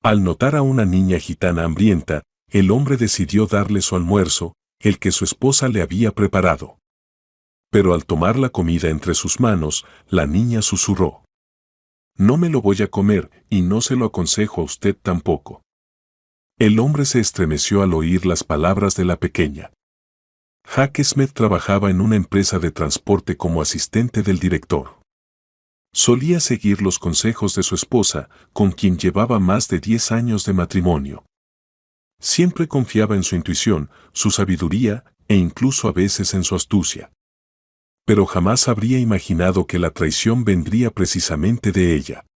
Al notar a una niña gitana hambrienta, el hombre decidió darle su almuerzo, el que su esposa le había preparado. Pero al tomar la comida entre sus manos, la niña susurró: «No me lo voy a comer, y no se lo aconsejo a usted tampoco». El hombre se estremeció al oír las palabras de la pequeña. Jack Smith trabajaba en una empresa de transporte como asistente del director. Solía seguir los consejos de su esposa, con quien llevaba más de 10 años de matrimonio. Siempre confiaba en su intuición, su sabiduría e incluso a veces en su astucia. Pero jamás habría imaginado que la traición vendría precisamente de ella.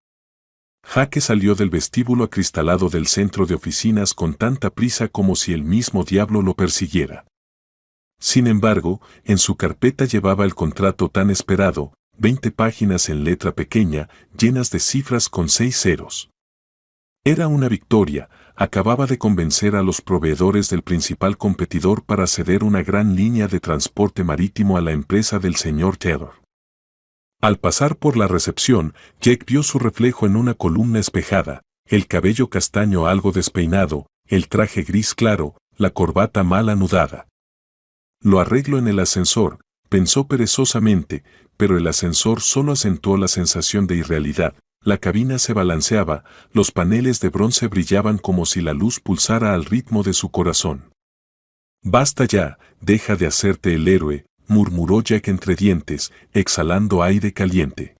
Jack salió del vestíbulo acristalado del centro de oficinas con tanta prisa como si el mismo diablo lo persiguiera. Sin embargo, en su carpeta llevaba el contrato tan esperado, 20 páginas en letra pequeña, llenas de cifras con 6 ceros. Era una victoria. Acababa de convencer a los proveedores del principal competidor para ceder una gran línea de transporte marítimo a la empresa del señor Taylor. Al pasar por la recepción, Jack vio su reflejo en una columna espejada, el cabello castaño algo despeinado, el traje gris claro, la corbata mal anudada. «Lo arreglo en el ascensor», pensó perezosamente, pero el ascensor solo acentuó la sensación de irrealidad. La cabina se balanceaba, los paneles de bronce brillaban como si la luz pulsara al ritmo de su corazón. «Basta ya, deja de hacerte el héroe», murmuró Jack entre dientes, exhalando aire caliente.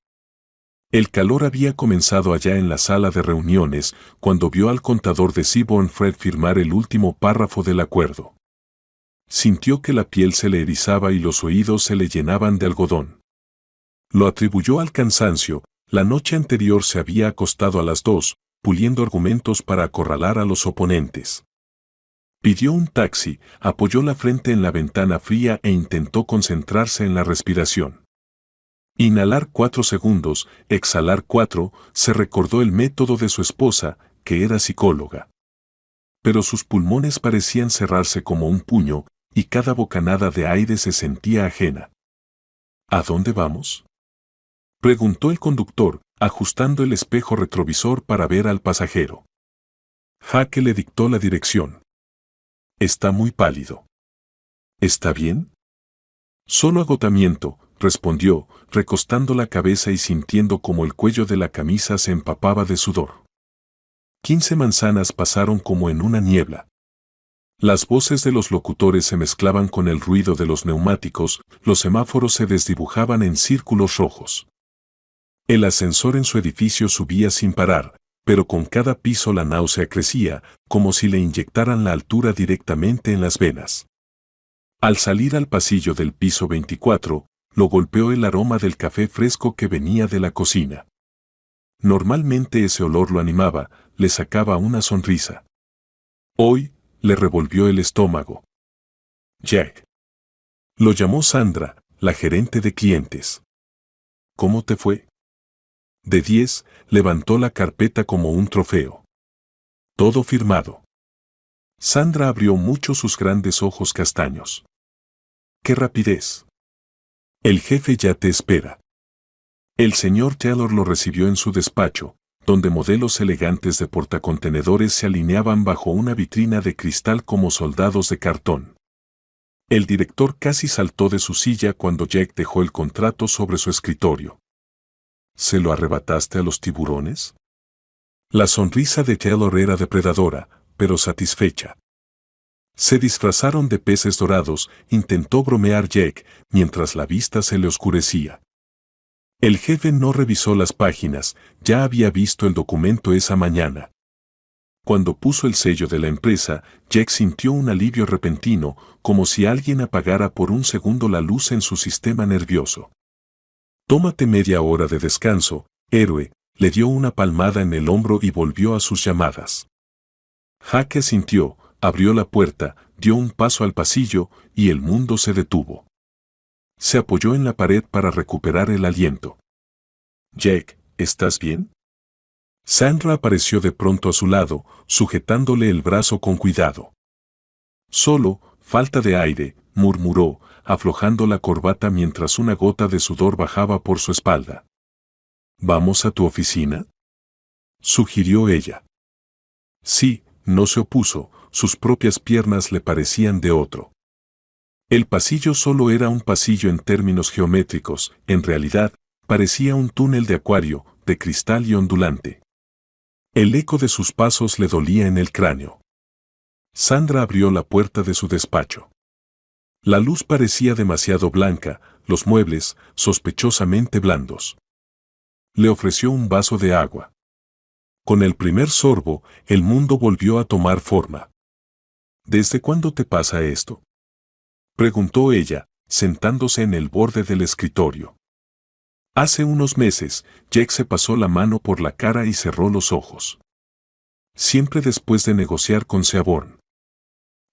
El calor había comenzado allá en la sala de reuniones, cuando vio al contador de Seaborn Fred firmar el último párrafo del acuerdo. Sintió que la piel se le erizaba y los oídos se le llenaban de algodón. Lo atribuyó al cansancio. La noche anterior se había acostado a las 2, puliendo argumentos para acorralar a los oponentes. Pidió un taxi, apoyó la frente en la ventana fría e intentó concentrarse en la respiración. Inhalar 4 segundos, exhalar 4, se recordó el método de su esposa, que era psicóloga. Pero sus pulmones parecían cerrarse como un puño, y cada bocanada de aire se sentía ajena. ¿A dónde vamos?, preguntó el conductor, ajustando el espejo retrovisor para ver al pasajero. Jack le dictó la dirección. «Está muy pálido». «¿Está bien?». «Solo agotamiento», respondió, recostando la cabeza y sintiendo como el cuello de la camisa se empapaba de sudor. 15 manzanas pasaron como en una niebla. Las voces de los locutores se mezclaban con el ruido de los neumáticos, los semáforos se desdibujaban en círculos rojos. El ascensor en su edificio subía sin parar, pero con cada piso la náusea crecía, como si le inyectaran la altura directamente en las venas. Al salir al pasillo del piso 24, lo golpeó el aroma del café fresco que venía de la cocina. Normalmente ese olor lo animaba, le sacaba una sonrisa. Hoy, le revolvió el estómago. «Jack». Lo llamó Sandra, la gerente de clientes. «¿Cómo te fue?». De 10, levantó la carpeta como un trofeo. «Todo firmado». Sandra abrió mucho sus grandes ojos castaños. «¡Qué rapidez!». «El jefe ya te espera». El señor Taylor lo recibió en su despacho, donde modelos elegantes de portacontenedores se alineaban bajo una vitrina de cristal como soldados de cartón. El director casi saltó de su silla cuando Jack dejó el contrato sobre su escritorio. ¿Se lo arrebataste a los tiburones? La sonrisa de Taylor era depredadora, pero satisfecha. Se disfrazaron de peces dorados, intentó bromear Jack, mientras la vista se le oscurecía. El jefe no revisó las páginas, ya había visto el documento esa mañana. Cuando puso el sello de la empresa, Jack sintió un alivio repentino, como si alguien apagara por un segundo la luz en su sistema nervioso. «Tómate media hora de descanso, héroe», le dio una palmada en el hombro y volvió a sus llamadas. Jack asintió, abrió la puerta, dio un paso al pasillo, y el mundo se detuvo. Se apoyó en la pared para recuperar el aliento. «Jack, ¿estás bien?». Sandra apareció de pronto a su lado, sujetándole el brazo con cuidado. «Solo, falta de aire», murmuró, aflojando la corbata mientras una gota de sudor bajaba por su espalda. «¿Vamos a tu oficina?», sugirió ella. Sí, no se opuso, sus propias piernas le parecían de otro. El pasillo solo era un pasillo en términos geométricos, en realidad, parecía un túnel de acuario, de cristal y ondulante. El eco de sus pasos le dolía en el cráneo. Sandra abrió la puerta de su despacho. La luz parecía demasiado blanca, los muebles, sospechosamente blandos. Le ofreció un vaso de agua. Con el primer sorbo, el mundo volvió a tomar forma. ¿Desde cuándo te pasa esto?, preguntó ella, sentándose en el borde del escritorio. Hace unos meses, Jake se pasó la mano por la cara y cerró los ojos. Siempre después de negociar con Seaborn.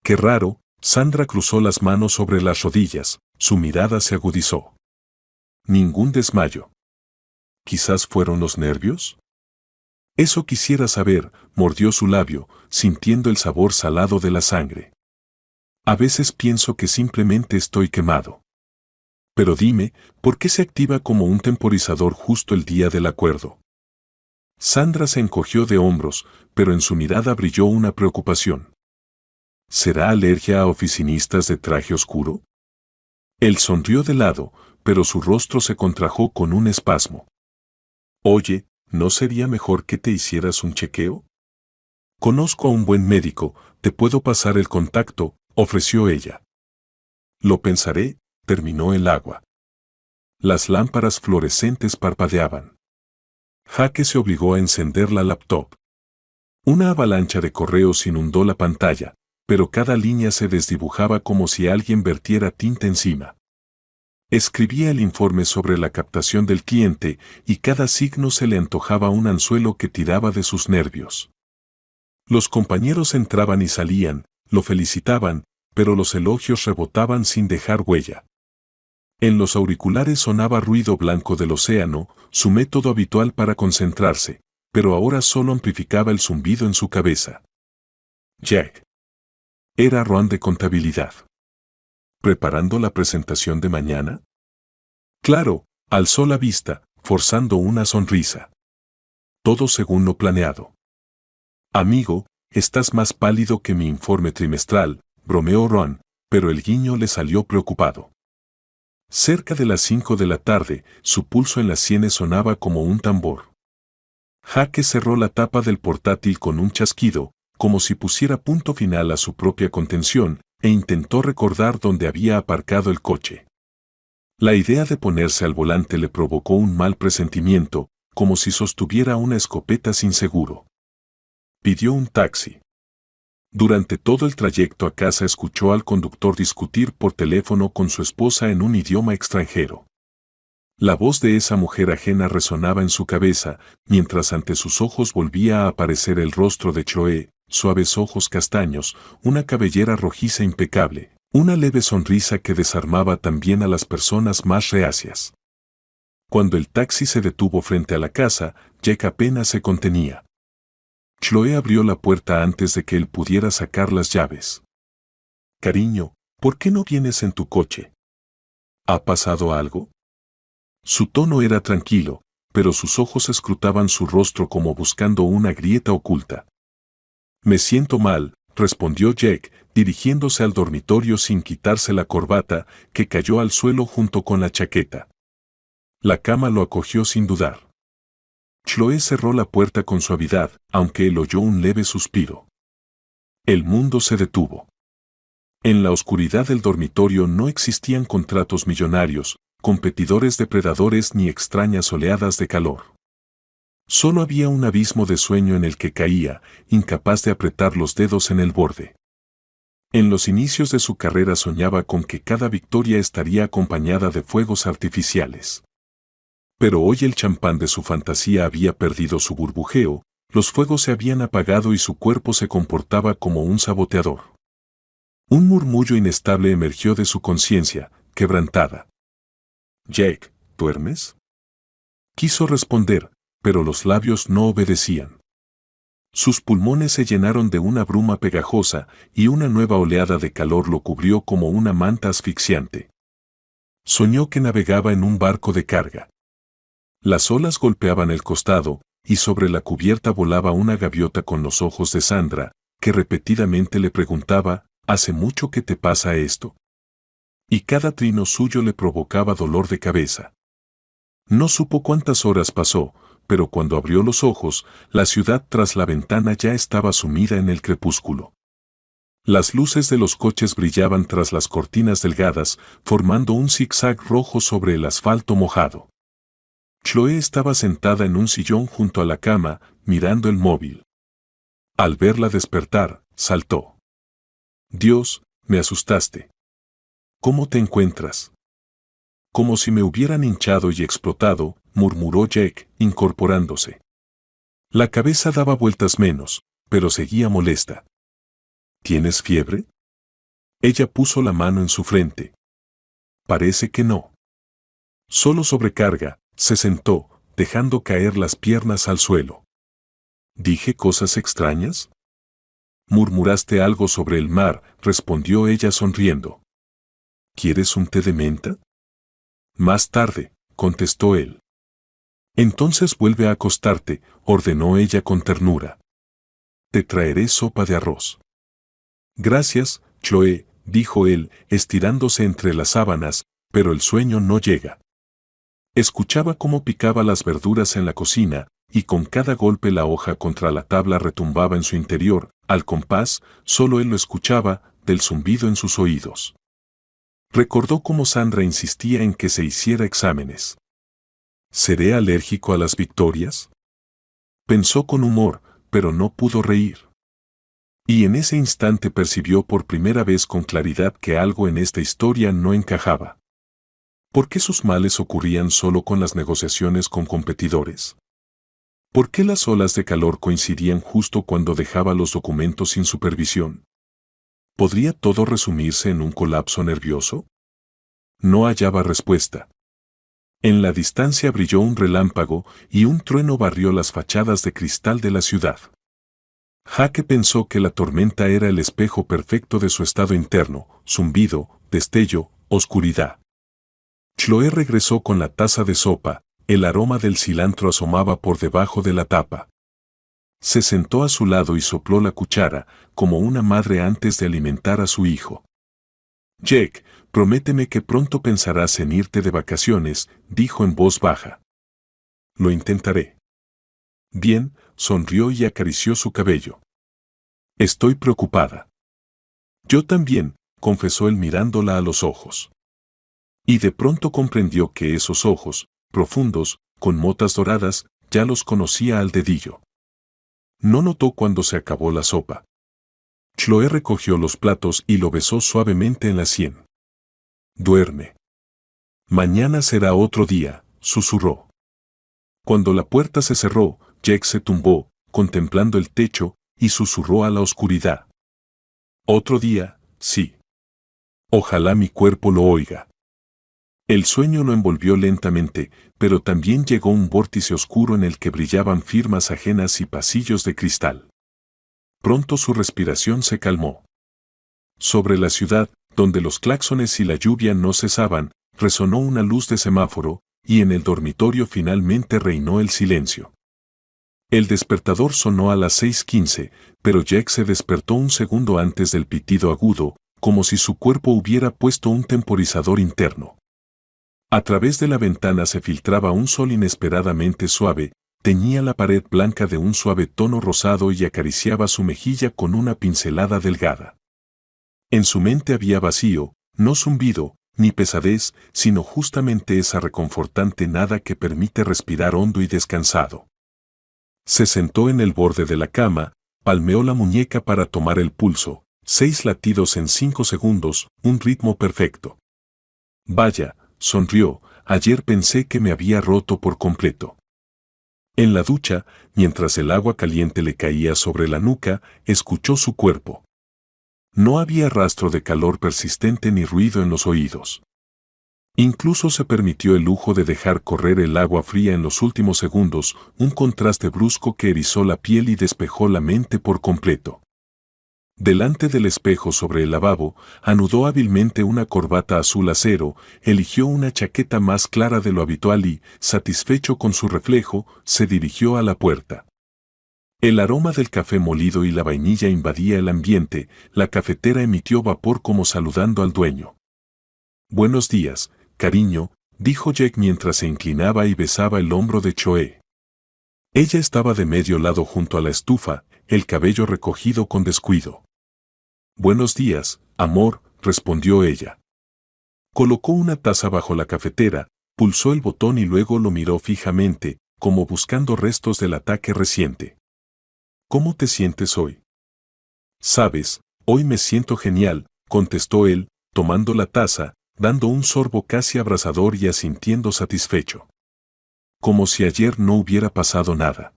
Qué raro, Sandra cruzó las manos sobre las rodillas, su mirada se agudizó. Ningún desmayo. ¿Quizás fueron los nervios? Eso quisiera saber, mordió su labio, sintiendo el sabor salado de la sangre. A veces pienso que simplemente estoy quemado. Pero dime, ¿por qué se activa como un temporizador justo el día del acuerdo? Sandra se encogió de hombros, pero en su mirada brilló una preocupación. ¿Será alergia a oficinistas de traje oscuro? Él sonrió de lado, pero su rostro se contrajo con un espasmo. Oye, ¿no sería mejor que te hicieras un chequeo? Conozco a un buen médico, te puedo pasar el contacto, ofreció ella. Lo pensaré, terminó el agua. Las lámparas fluorescentes parpadeaban. Jake se obligó a encender la laptop. Una avalancha de correos inundó la pantalla, pero cada línea se desdibujaba como si alguien vertiera tinta encima. Escribía el informe sobre la captación del cliente y cada signo se le antojaba un anzuelo que tiraba de sus nervios. Los compañeros entraban y salían, lo felicitaban, pero los elogios rebotaban sin dejar huella. En los auriculares sonaba ruido blanco del océano, su método habitual para concentrarse, pero ahora solo amplificaba el zumbido en su cabeza. Jack. Era Ron de contabilidad. ¿Preparando la presentación de mañana? Claro, alzó la vista, forzando una sonrisa. Todo según lo planeado. Amigo, estás más pálido que mi informe trimestral, bromeó Ron, pero el guiño le salió preocupado. Cerca de las 5 de la tarde, su pulso en las sienes sonaba como un tambor. Jake cerró la tapa del portátil con un chasquido, como si pusiera punto final a su propia contención, e intentó recordar dónde había aparcado el coche. La idea de ponerse al volante le provocó un mal presentimiento, como si sostuviera una escopeta sin seguro. Pidió un taxi. Durante todo el trayecto a casa escuchó al conductor discutir por teléfono con su esposa en un idioma extranjero. La voz de esa mujer ajena resonaba en su cabeza, mientras ante sus ojos volvía a aparecer el rostro de Chloe, suaves ojos castaños, una cabellera rojiza impecable, una leve sonrisa que desarmaba también a las personas más reacias. Cuando el taxi se detuvo frente a la casa, Jack apenas se contenía. Chloe abrió la puerta antes de que él pudiera sacar las llaves. Cariño, ¿por qué no vienes en tu coche? ¿Ha pasado algo? Su tono era tranquilo, pero sus ojos escrutaban su rostro como buscando una grieta oculta. Me siento mal, respondió Jack, dirigiéndose al dormitorio sin quitarse la corbata, que cayó al suelo junto con la chaqueta. La cama lo acogió sin dudar. Chloe cerró la puerta con suavidad, aunque él oyó un leve suspiro. El mundo se detuvo. En la oscuridad del dormitorio no existían contratos millonarios, competidores depredadores ni extrañas oleadas de calor. Solo había un abismo de sueño en el que caía, incapaz de apretar los dedos en el borde. En los inicios de su carrera soñaba con que cada victoria estaría acompañada de fuegos artificiales. Pero hoy el champán de su fantasía había perdido su burbujeo, los fuegos se habían apagado y su cuerpo se comportaba como un saboteador. Un murmullo inestable emergió de su conciencia, quebrantada. Jack, ¿duermes? Quiso responder, pero los labios no obedecían. Sus pulmones se llenaron de una bruma pegajosa y una nueva oleada de calor lo cubrió como una manta asfixiante. Soñó que navegaba en un barco de carga. Las olas golpeaban el costado, y sobre la cubierta volaba una gaviota con los ojos de Sandra, que repetidamente le preguntaba, ¿hace mucho que te pasa esto? Y cada trino suyo le provocaba dolor de cabeza. No supo cuántas horas pasó, pero cuando abrió los ojos, la ciudad tras la ventana ya estaba sumida en el crepúsculo. Las luces de los coches brillaban tras las cortinas delgadas, formando un zigzag rojo sobre el asfalto mojado. Chloe estaba sentada en un sillón junto a la cama, mirando el móvil. Al verla despertar, saltó. «Dios, me asustaste. ¿Cómo te encuentras?» «Como si me hubieran hinchado y explotado», murmuró Jake, incorporándose. La cabeza daba vueltas menos, pero seguía molesta. «¿Tienes fiebre?» Ella puso la mano en su frente. «Parece que no». «Solo sobrecarga», se sentó, dejando caer las piernas al suelo. «¿Dije cosas extrañas?» «Murmuraste algo sobre el mar», respondió ella sonriendo. «¿Quieres un té de menta?» «Más tarde», contestó él. «Entonces vuelve a acostarte», ordenó ella con ternura. «Te traeré sopa de arroz». «Gracias, Chloe», dijo él, estirándose entre las sábanas, pero el sueño no llega. Escuchaba cómo picaba las verduras en la cocina, y con cada golpe la hoja contra la tabla retumbaba en su interior, al compás, solo él lo escuchaba, del zumbido en sus oídos. Recordó cómo Sandra insistía en que se hiciera exámenes. ¿Seré alérgico a las victorias? Pensó con humor, pero no pudo reír. Y en ese instante percibió por primera vez con claridad que algo en esta historia no encajaba. ¿Por qué sus males ocurrían solo con las negociaciones con competidores? ¿Por qué las olas de calor coincidían justo cuando dejaba los documentos sin supervisión? ¿Podría todo resumirse en un colapso nervioso? No hallaba respuesta. En la distancia brilló un relámpago y un trueno barrió las fachadas de cristal de la ciudad. Jake pensó que la tormenta era el espejo perfecto de su estado interno, zumbido, destello, oscuridad. Chloe regresó con la taza de sopa, el aroma del cilantro asomaba por debajo de la tapa. Se sentó a su lado y sopló la cuchara, como una madre antes de alimentar a su hijo. «Jake, prométeme que pronto pensarás en irte de vacaciones», dijo en voz baja. «Lo intentaré». «Bien», sonrió y acarició su cabello. «Estoy preocupada». «Yo también», confesó él mirándola a los ojos. Y de pronto comprendió que esos ojos, profundos, con motas doradas, ya los conocía al dedillo. No notó cuando se acabó la sopa. Chloe recogió los platos y lo besó suavemente en la sien. «Duerme. Mañana será otro día», susurró. Cuando la puerta se cerró, Jake se tumbó, contemplando el techo, y susurró a la oscuridad. «Otro día, sí. Ojalá mi cuerpo lo oiga». El sueño lo envolvió lentamente, pero también llegó un vórtice oscuro en el que brillaban firmas ajenas y pasillos de cristal. Pronto su respiración se calmó. Sobre la ciudad, donde los claxones y la lluvia no cesaban, resonó una luz de semáforo, y en el dormitorio finalmente reinó el silencio. El despertador sonó a las 6:15, pero Jake se despertó un segundo antes del pitido agudo, como si su cuerpo hubiera puesto un temporizador interno. A través de la ventana se filtraba un sol inesperadamente suave, teñía la pared blanca de un suave tono rosado y acariciaba su mejilla con una pincelada delgada. En su mente había vacío, no zumbido, ni pesadez, sino justamente esa reconfortante nada que permite respirar hondo y descansado. Se sentó en el borde de la cama, palmeó la muñeca para tomar el pulso, 6 latidos en 5 segundos, un ritmo perfecto. «Vaya», sonrió, «ayer pensé que me había roto por completo». En la ducha, mientras el agua caliente le caía sobre la nuca, escuchó su cuerpo. No había rastro de calor persistente ni ruido en los oídos. Incluso se permitió el lujo de dejar correr el agua fría en los últimos segundos, un contraste brusco que erizó la piel y despejó la mente por completo. Delante del espejo sobre el lavabo, anudó hábilmente una corbata azul acero, eligió una chaqueta más clara de lo habitual y, satisfecho con su reflejo, se dirigió a la puerta. El aroma del café molido y la vainilla invadía el ambiente, la cafetera emitió vapor como saludando al dueño. «Buenos días, cariño», dijo Jack mientras se inclinaba y besaba el hombro de Choe. Ella estaba de medio lado junto a la estufa, el cabello recogido con descuido. «Buenos días, amor», respondió ella. Colocó una taza bajo la cafetera, pulsó el botón y luego lo miró fijamente, como buscando restos del ataque reciente. «¿Cómo te sientes hoy?» «Sabes, hoy me siento genial», contestó él, tomando la taza, dando un sorbo casi abrasador y asintiendo satisfecho. Como si ayer no hubiera pasado nada.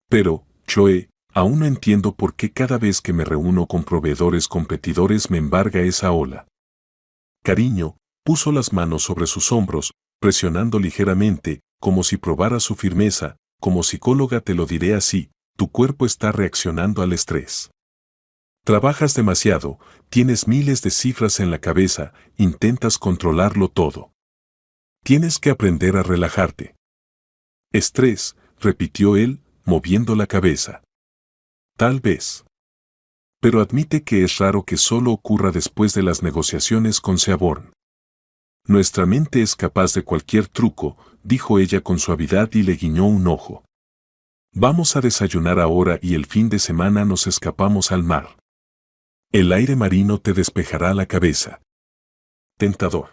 «Pero, Choe, aún no entiendo por qué cada vez que me reúno con proveedores competidores me embarga esa ola». Cariño, puso las manos sobre sus hombros, presionando ligeramente, como si probara su firmeza. «Como psicóloga te lo diré así, tu cuerpo está reaccionando al estrés. Trabajas demasiado, tienes miles de cifras en la cabeza, intentas controlarlo todo. Tienes que aprender a relajarte». «Estrés», repitió él, moviendo la cabeza. «Tal vez. Pero admite que es raro que solo ocurra después de las negociaciones con Seaborn». «Nuestra mente es capaz de cualquier truco», dijo ella con suavidad y le guiñó un ojo. «Vamos a desayunar ahora y el fin de semana nos escapamos al mar. El aire marino te despejará la cabeza». Tentador.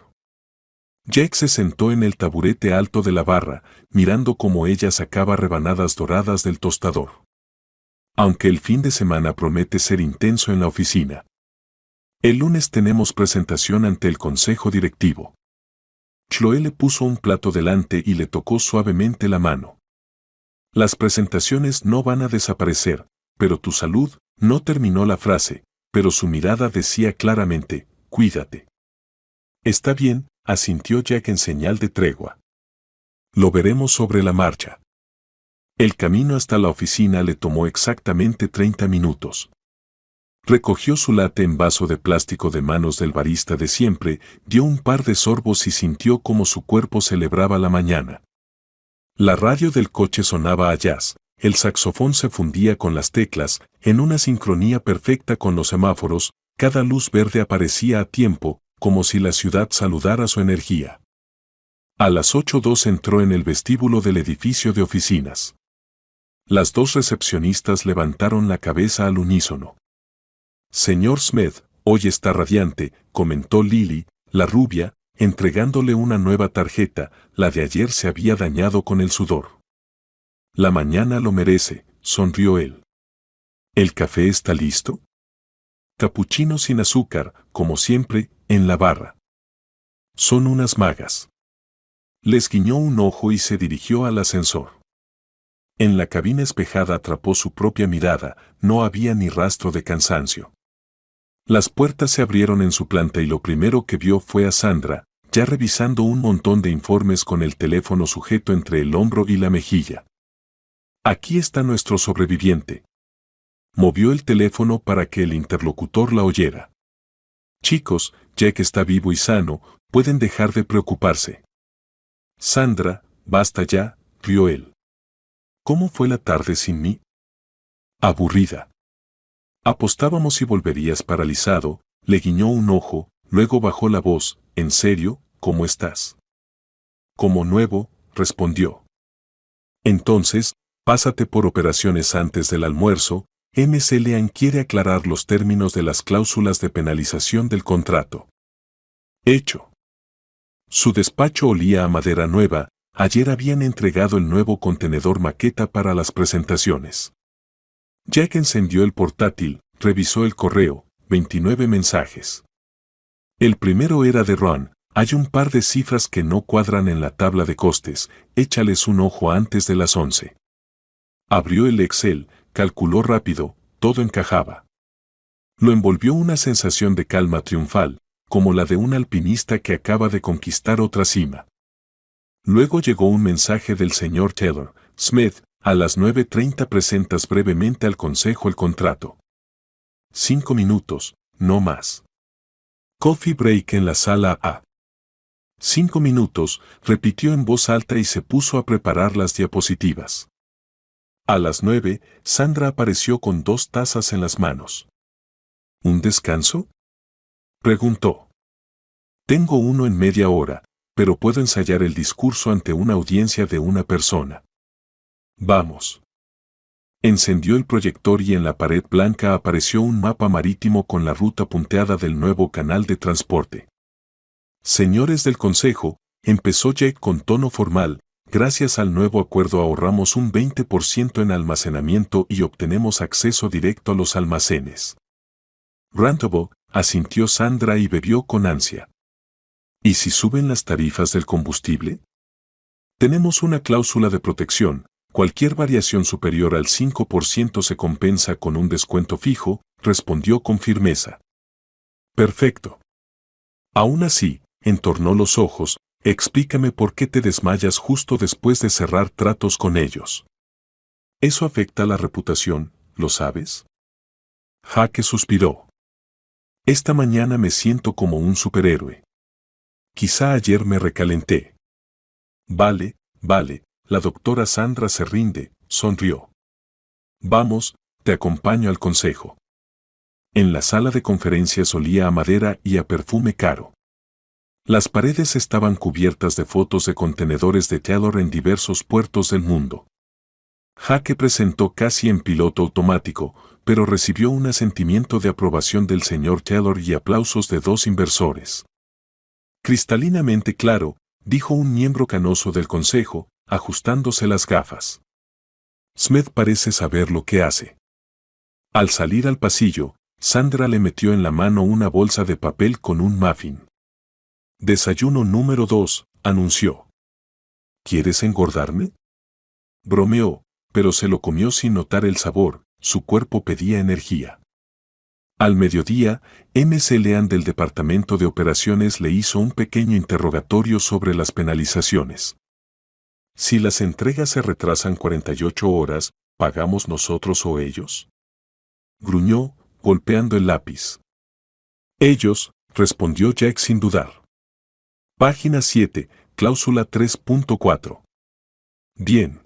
Jack se sentó en el taburete alto de la barra, mirando cómo ella sacaba rebanadas doradas del tostador. Aunque el fin de semana promete ser intenso en la oficina. El lunes tenemos presentación ante el consejo directivo. Chloe le puso un plato delante y le tocó suavemente la mano. «Las presentaciones no van a desaparecer, pero tu salud», no terminó la frase, pero su mirada decía claramente, «cuídate». «Está bien», asintió Jack en señal de tregua. «Lo veremos sobre la marcha». El camino hasta la oficina le tomó exactamente 30 minutos. Recogió su latte en vaso de plástico de manos del barista de siempre, dio un par de sorbos y sintió como su cuerpo celebraba la mañana. La radio del coche sonaba a jazz, el saxofón se fundía con las teclas, en una sincronía perfecta con los semáforos, cada luz verde aparecía a tiempo, como si la ciudad saludara su energía. A las 8:02 entró en el vestíbulo del edificio de oficinas. Las dos recepcionistas levantaron la cabeza al unísono. «Señor Smith, hoy está radiante», comentó Lily, la rubia, entregándole una nueva tarjeta, la de ayer se había dañado con el sudor. «La mañana lo merece», sonrió él. «¿El café está listo?» «Capuchino sin azúcar, como siempre, en la barra». «Son unas magas». Les guiñó un ojo y se dirigió al ascensor. En la cabina espejada atrapó su propia mirada, no había ni rastro de cansancio. Las puertas se abrieron en su planta y lo primero que vio fue a Sandra, ya revisando un montón de informes con el teléfono sujeto entre el hombro y la mejilla. «Aquí está nuestro sobreviviente». Movió el teléfono para que el interlocutor la oyera. «Chicos, Jack está vivo y sano, pueden dejar de preocuparse». «Sandra, basta ya», rió él. «¿Cómo fue la tarde sin mí?» «Aburrida». «Apostábamos y volverías paralizado», le guiñó un ojo, luego bajó la voz. «¿En serio, cómo estás?» «Como nuevo», respondió. «Entonces, pásate por operaciones antes del almuerzo. MC Lean quiere aclarar los términos de las cláusulas de penalización del contrato». Hecho. Su despacho olía a madera nueva, ayer habían entregado el nuevo contenedor maqueta para las presentaciones. Jack encendió el portátil, revisó el correo, 29 mensajes. El primero era de Ron: «Hay un par de cifras que no cuadran en la tabla de costes, échales un ojo antes de las 11». Abrió el Excel, calculó rápido, todo encajaba. Lo envolvió una sensación de calma triunfal, como la de un alpinista que acaba de conquistar otra cima. Luego llegó un mensaje del señor Taylor: «Smith, a las 9:30 presentas brevemente al consejo el contrato». 5 minutos, no más. Coffee break en la sala A. 5 minutos, repitió en voz alta y se puso a preparar las diapositivas. A las 9, Sandra apareció con 2 tazas en las manos. ¿Un descanso?, preguntó. Tengo uno en media hora, pero puedo ensayar el discurso ante una audiencia de una persona. Vamos. Encendió el proyector y en la pared blanca apareció un mapa marítimo con la ruta punteada del nuevo canal de transporte. Señores del Consejo, empezó Jake con tono formal, gracias al nuevo acuerdo ahorramos un 20% en almacenamiento y obtenemos acceso directo a los almacenes. Rantable, asintió Sandra y bebió con ansia. ¿Y si suben las tarifas del combustible? Tenemos una cláusula de protección. Cualquier variación superior al 5% se compensa con un descuento fijo, respondió con firmeza. Perfecto. Aún así, entornó los ojos, explícame por qué te desmayas justo después de cerrar tratos con ellos. Eso afecta la reputación, ¿lo sabes? Jake suspiró. Esta mañana me siento como un superhéroe. Quizá ayer me recalenté. Vale, la doctora Sandra se rinde, sonrió. Vamos, te acompaño al consejo. En la sala de conferencias olía a madera y a perfume caro. Las paredes estaban cubiertas de fotos de contenedores de Taylor en diversos puertos del mundo. Jake presentó casi en piloto automático, pero recibió un asentimiento de aprobación del señor Taylor y aplausos de 2 inversores. Cristalinamente claro, dijo un miembro canoso del consejo, ajustándose las gafas. Smith parece saber lo que hace. Al salir al pasillo, Sandra le metió en la mano una bolsa de papel con un muffin. Desayuno número 2, anunció. ¿Quieres engordarme? Bromeó, pero se lo comió sin notar el sabor, su cuerpo pedía energía. Al mediodía, M.C. Lean del Departamento de Operaciones le hizo un pequeño interrogatorio sobre las penalizaciones. Si las entregas se retrasan 48 horas, ¿pagamos nosotros o ellos? Gruñó, golpeando el lápiz. Ellos, respondió Jack sin dudar. Página 7, cláusula 3.4. Bien.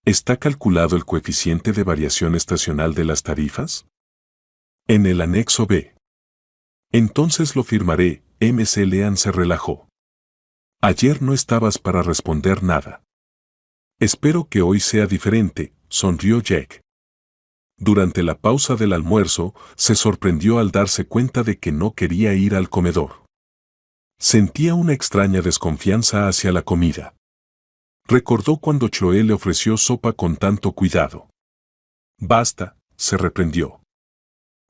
¿Está calculado el coeficiente de variación estacional de las tarifas? En el anexo B. Entonces lo firmaré, M.C. Lean se relajó. Ayer no estabas para responder nada. Espero que hoy sea diferente, sonrió Jack. Durante la pausa del almuerzo, se sorprendió al darse cuenta de que no quería ir al comedor. Sentía una extraña desconfianza hacia la comida. Recordó cuando Chloe le ofreció sopa con tanto cuidado. Basta, se reprendió.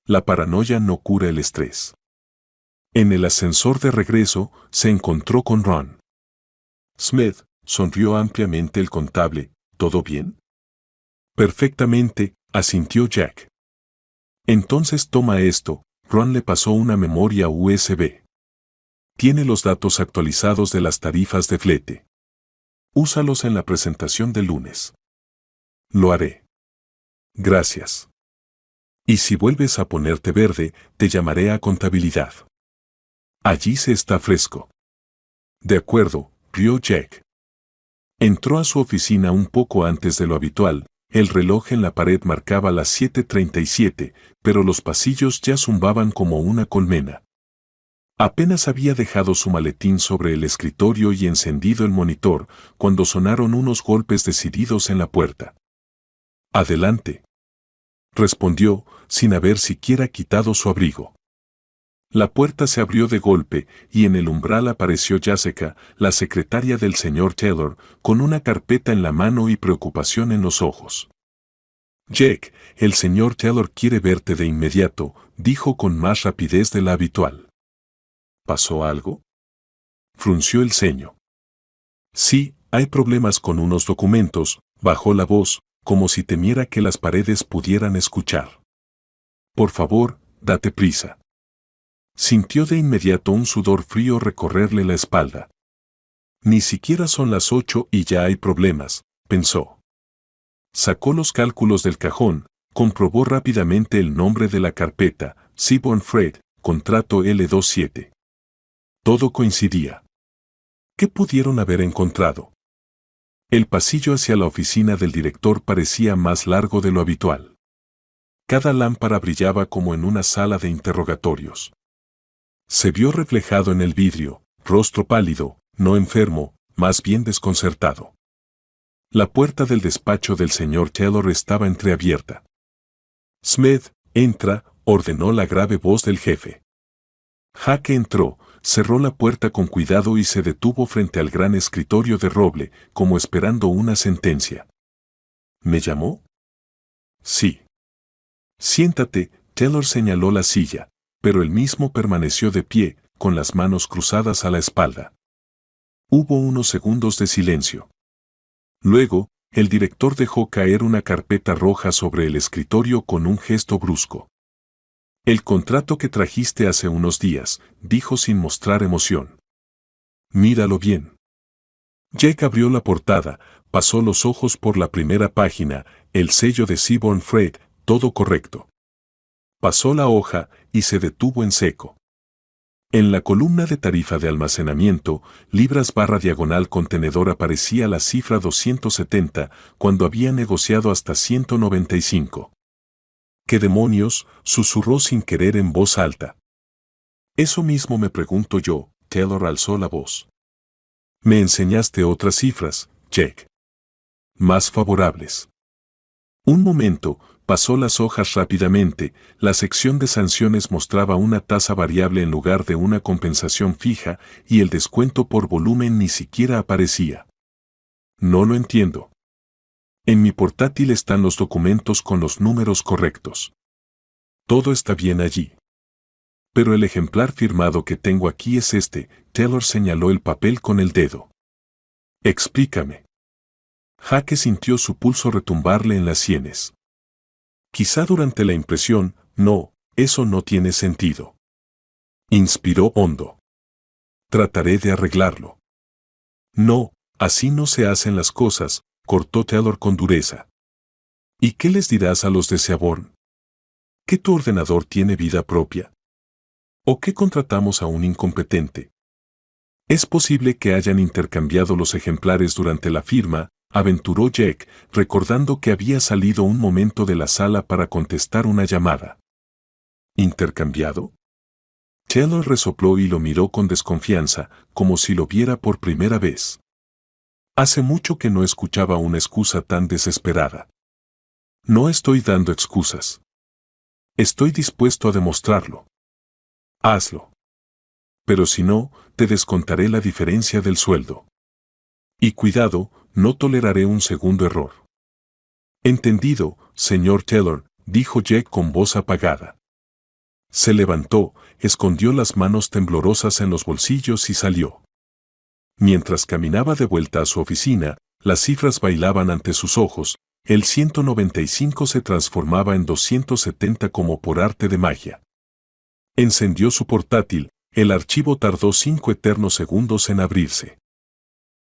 La paranoia no cura el estrés. En el ascensor de regreso, se encontró con Ron. Smith, sonrió ampliamente el contable, ¿todo bien? Perfectamente, asintió Jack. Entonces toma esto, Ron le pasó una memoria USB. Tiene los datos actualizados de las tarifas de flete. Úsalos en la presentación del lunes. Lo haré. Gracias. Y si vuelves a ponerte verde, te llamaré a contabilidad. Allí se está fresco. De acuerdo, rió Jack. Entró a su oficina un poco antes de lo habitual, el reloj en la pared marcaba las 7:37, pero los pasillos ya zumbaban como una colmena. Apenas había dejado su maletín sobre el escritorio y encendido el monitor, cuando sonaron unos golpes decididos en la puerta. Adelante. Respondió, sin haber siquiera quitado su abrigo. La puerta se abrió de golpe, y en el umbral apareció Jessica, la secretaria del señor Taylor, con una carpeta en la mano y preocupación en los ojos. Jack, el señor Taylor quiere verte de inmediato, dijo con más rapidez de la habitual. ¿Pasó algo? Frunció el ceño. Sí, hay problemas con unos documentos, bajó la voz, como si temiera que las paredes pudieran escuchar. Por favor, date prisa. Sintió de inmediato un sudor frío recorrerle la espalda. Ni siquiera son las 8 y ya hay problemas, pensó. Sacó los cálculos del cajón, comprobó rápidamente el nombre de la carpeta, Seaborn Freight, contrato L27. Todo coincidía. ¿Qué pudieron haber encontrado? El pasillo hacia la oficina del director parecía más largo de lo habitual. Cada lámpara brillaba como en una sala de interrogatorios. Se vio reflejado en el vidrio, rostro pálido, no enfermo, más bien desconcertado. La puerta del despacho del señor Taylor estaba entreabierta. Smith, entra, ordenó la grave voz del jefe. Jaque entró, cerró la puerta con cuidado y se detuvo frente al gran escritorio de roble, como esperando una sentencia. ¿Me llamó? Sí. Siéntate, Taylor señaló la silla, pero él mismo permaneció de pie, con las manos cruzadas a la espalda. Hubo unos segundos de silencio. Luego, el director dejó caer una carpeta roja sobre el escritorio con un gesto brusco. El contrato que trajiste hace unos días, dijo sin mostrar emoción. Míralo bien. Jake abrió la portada, pasó los ojos por la primera página, el sello de Seaborn Freight, todo correcto. Pasó la hoja y se detuvo en seco. En la columna de tarifa de almacenamiento, libras/diagonal contenedor aparecía la cifra 270 cuando había negociado hasta 195. ¿Qué demonios?, susurró sin querer en voz alta. Eso mismo me pregunto yo, Taylor alzó la voz. Me enseñaste otras cifras, Jake. Más favorables. Un momento, pasó las hojas rápidamente, la sección de sanciones mostraba una tasa variable en lugar de una compensación fija y el descuento por volumen ni siquiera aparecía. No lo entiendo. En mi portátil están los documentos con los números correctos. Todo está bien allí. Pero el ejemplar firmado que tengo aquí es este, Taylor señaló el papel con el dedo. Explícame. Jaque sintió su pulso retumbarle en las sienes. Quizá durante la impresión, no, eso no tiene sentido. Inspiró hondo. Trataré de arreglarlo. No, así no se hacen las cosas, cortó Taylor con dureza. ¿Y qué les dirás a los de Seaborn? ¿Que tu ordenador tiene vida propia? ¿O que contratamos a un incompetente? Es posible que hayan intercambiado los ejemplares durante la firma, aventuró Jake, recordando que había salido un momento de la sala para contestar una llamada. ¿Intercambiado? Taylor resopló y lo miró con desconfianza, como si lo viera por primera vez. Hace mucho que no escuchaba una excusa tan desesperada. No estoy dando excusas. Estoy dispuesto a demostrarlo. Hazlo. Pero si no, te descontaré la diferencia del sueldo. Y cuidado, no toleraré un segundo error. Entendido, señor Taylor, dijo Jake con voz apagada. Se levantó, escondió las manos temblorosas en los bolsillos y salió. Mientras caminaba de vuelta a su oficina, las cifras bailaban ante sus ojos, el 195 se transformaba en 270 como por arte de magia. Encendió su portátil, el archivo tardó 5 eternos segundos en abrirse.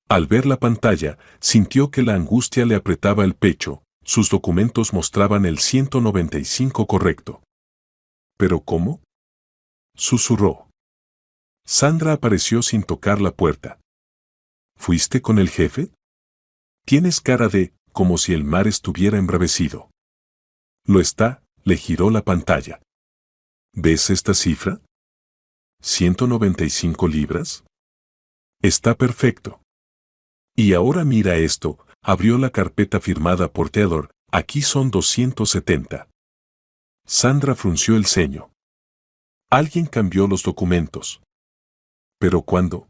Al ver la pantalla, sintió que la angustia le apretaba el pecho, sus documentos mostraban el 195 correcto. ¿Pero cómo? Susurró. Sandra apareció sin tocar la puerta. ¿Fuiste con el jefe? Tienes cara de, como si el mar estuviera embravecido. Lo está, le giró la pantalla. ¿Ves esta cifra? ¿195 libras? Está perfecto. Y ahora mira esto, abrió la carpeta firmada por Taylor, aquí son 270. Sandra frunció el ceño. Alguien cambió los documentos. ¿Pero cuándo?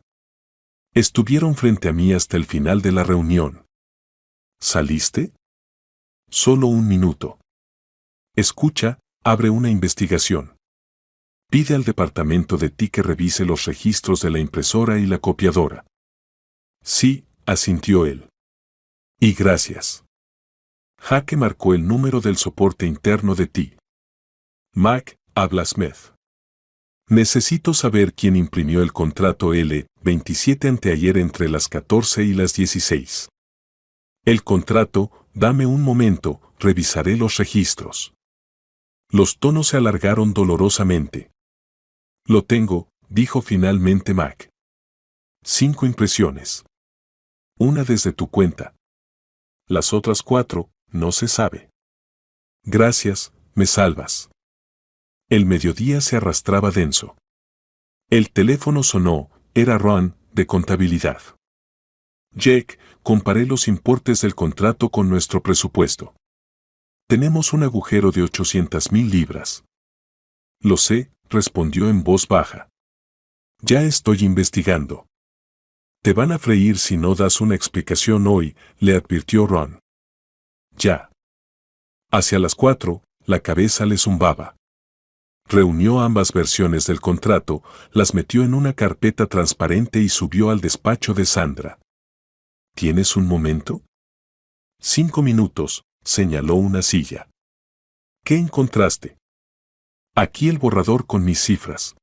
Estuvieron frente a mí hasta el final de la reunión. ¿Saliste? Solo un minuto. Escucha, abre una investigación. Pide al departamento de TI que revise los registros de la impresora y la copiadora. Sí, asintió él. Y gracias. Jaque marcó el número del soporte interno de TI. Mac, habla Smith. Necesito saber quién imprimió el contrato L27 anteayer entre las 14 y las 16. El contrato, Dame un momento, revisaré los registros. Los tonos se alargaron dolorosamente. Lo tengo, dijo finalmente Mac. 5 impresiones. Una desde tu cuenta. Las otras 4, no se sabe. Gracias, me salvas. El mediodía se arrastraba denso. El teléfono sonó, era Ron, de contabilidad. Jake, comparé los importes del contrato con nuestro presupuesto. Tenemos un agujero de 800,000 libras. Lo sé, respondió en voz baja. Ya estoy investigando. Te van a freír si no das una explicación hoy, le advirtió Ron. Ya. Hacia las 4, la cabeza le zumbaba. Reunió ambas versiones del contrato, las metió en una carpeta transparente y subió al despacho de Sandra. ¿Tienes un momento? 5 minutos, señaló una silla. ¿Qué encontraste? Aquí el borrador con mis cifras.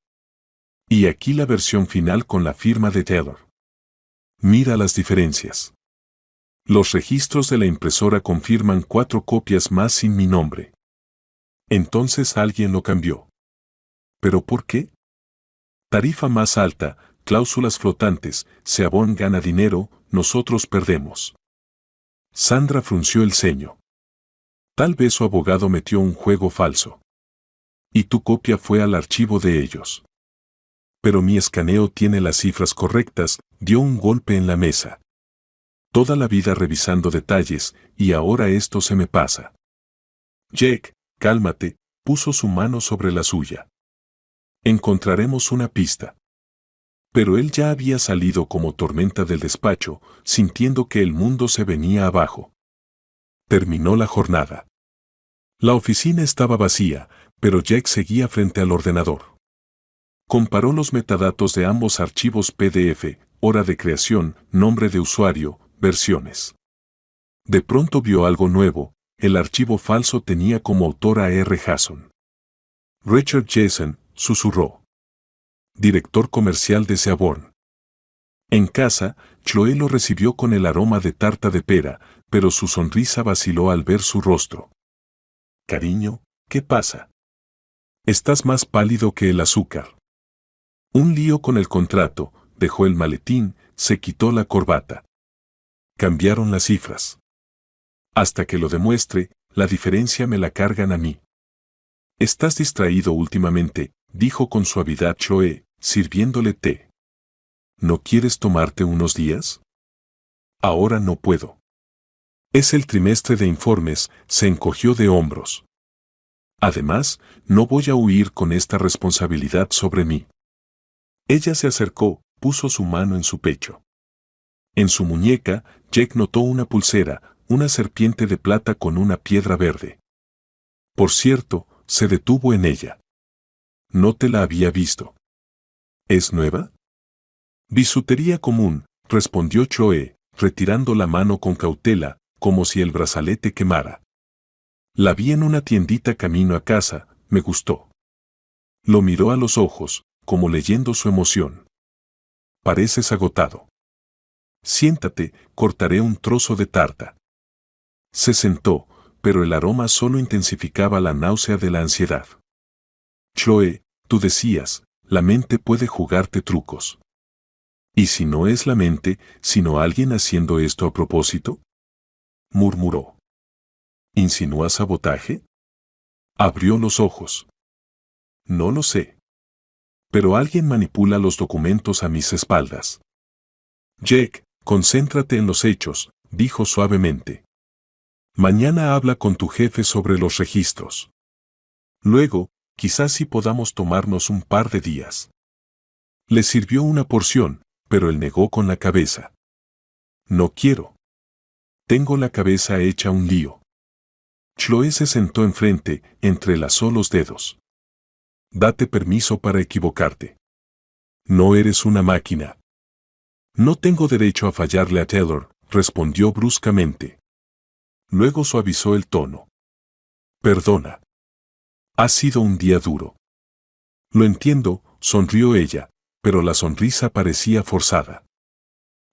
Y aquí la versión final con la firma de Taylor. Mira las diferencias. Los registros de la impresora confirman 4 copias más sin mi nombre. Entonces alguien lo cambió. ¿Pero por qué? Tarifa más alta, cláusulas flotantes, Seabón gana dinero, nosotros perdemos. Sandra frunció el ceño. Tal vez su abogado metió un juego falso. Y tu copia fue al archivo de ellos. Pero mi escaneo tiene las cifras correctas, dio un golpe en la mesa. Toda la vida revisando detalles, y ahora esto se me pasa. Jake, cálmate, puso su mano sobre la suya. Encontraremos una pista. Pero él ya había salido como tormenta del despacho, sintiendo que el mundo se venía abajo. Terminó la jornada. La oficina estaba vacía, pero Jake seguía frente al ordenador. Comparó los metadatos de ambos archivos PDF, hora de creación, nombre de usuario, versiones. De pronto vio algo nuevo, el archivo falso tenía como autor a R. Hasson. Richard Jason, susurró. Director comercial de Seaborn. En casa, Chloe lo recibió con el aroma de tarta de pera, pero su sonrisa vaciló al ver su rostro. Cariño, ¿qué pasa? Estás más pálido que el azúcar. Un lío con el contrato, dejó el maletín, se quitó la corbata. Cambiaron las cifras. Hasta que lo demuestre, la diferencia me la cargan a mí. Estás distraído últimamente, dijo con suavidad Chloe, sirviéndole té. ¿No quieres tomarte unos días? Ahora no puedo. Es el trimestre de informes, se encogió de hombros. Además, no voy a huir con esta responsabilidad sobre mí. Ella se acercó, puso su mano en su pecho. En su muñeca, Jake notó una pulsera, una serpiente de plata con una piedra verde. Por cierto, se detuvo en ella. No te la había visto. ¿Es nueva? Bisutería común, respondió Chloe, retirando la mano con cautela, como si el brazalete quemara. La vi en una tiendita camino a casa, me gustó. Lo miró a los ojos, como leyendo su emoción. Pareces agotado. Siéntate, cortaré un trozo de tarta. Se sentó, pero el aroma solo intensificaba la náusea de la ansiedad. Chloe, tú decías, la mente puede jugarte trucos. ¿Y si no es la mente, sino alguien haciendo esto a propósito? Murmuró. ¿Insinúa sabotaje? Abrió los ojos. No lo sé. Pero alguien manipula los documentos a mis espaldas. Jake, concéntrate en los hechos, dijo suavemente. Mañana habla con tu jefe sobre los registros. Luego, quizás sí podamos tomarnos un par de días. Le sirvió una porción, pero él negó con la cabeza. No quiero. Tengo la cabeza hecha un lío. Chloe se sentó enfrente, entrelazó los dedos. Date permiso para equivocarte. No eres una máquina. No tengo derecho a fallarle a Taylor, respondió bruscamente. Luego suavizó el tono. Perdona. Ha sido un día duro. Lo entiendo, sonrió ella, pero la sonrisa parecía forzada.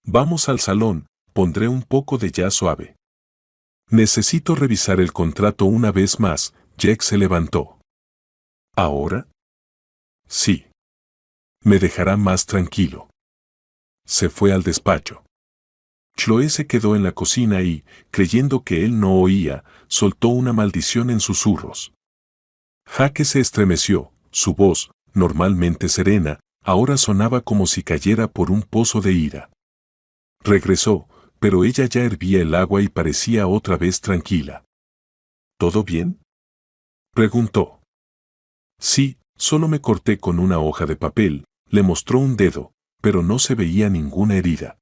Vamos al salón, pondré un poco de jazz suave. Necesito revisar el contrato una vez más. Jack se levantó. ¿Ahora? Sí. Me dejará más tranquilo. Se fue al despacho. Chloe se quedó en la cocina y, creyendo que él no oía, soltó una maldición en susurros. Jake se estremeció, su voz, normalmente serena, ahora sonaba como si cayera por un pozo de ira. Regresó, pero ella ya hervía el agua y parecía otra vez tranquila. ¿Todo bien?, preguntó. Sí, solo me corté con una hoja de papel, le mostró un dedo, pero no se veía ninguna herida.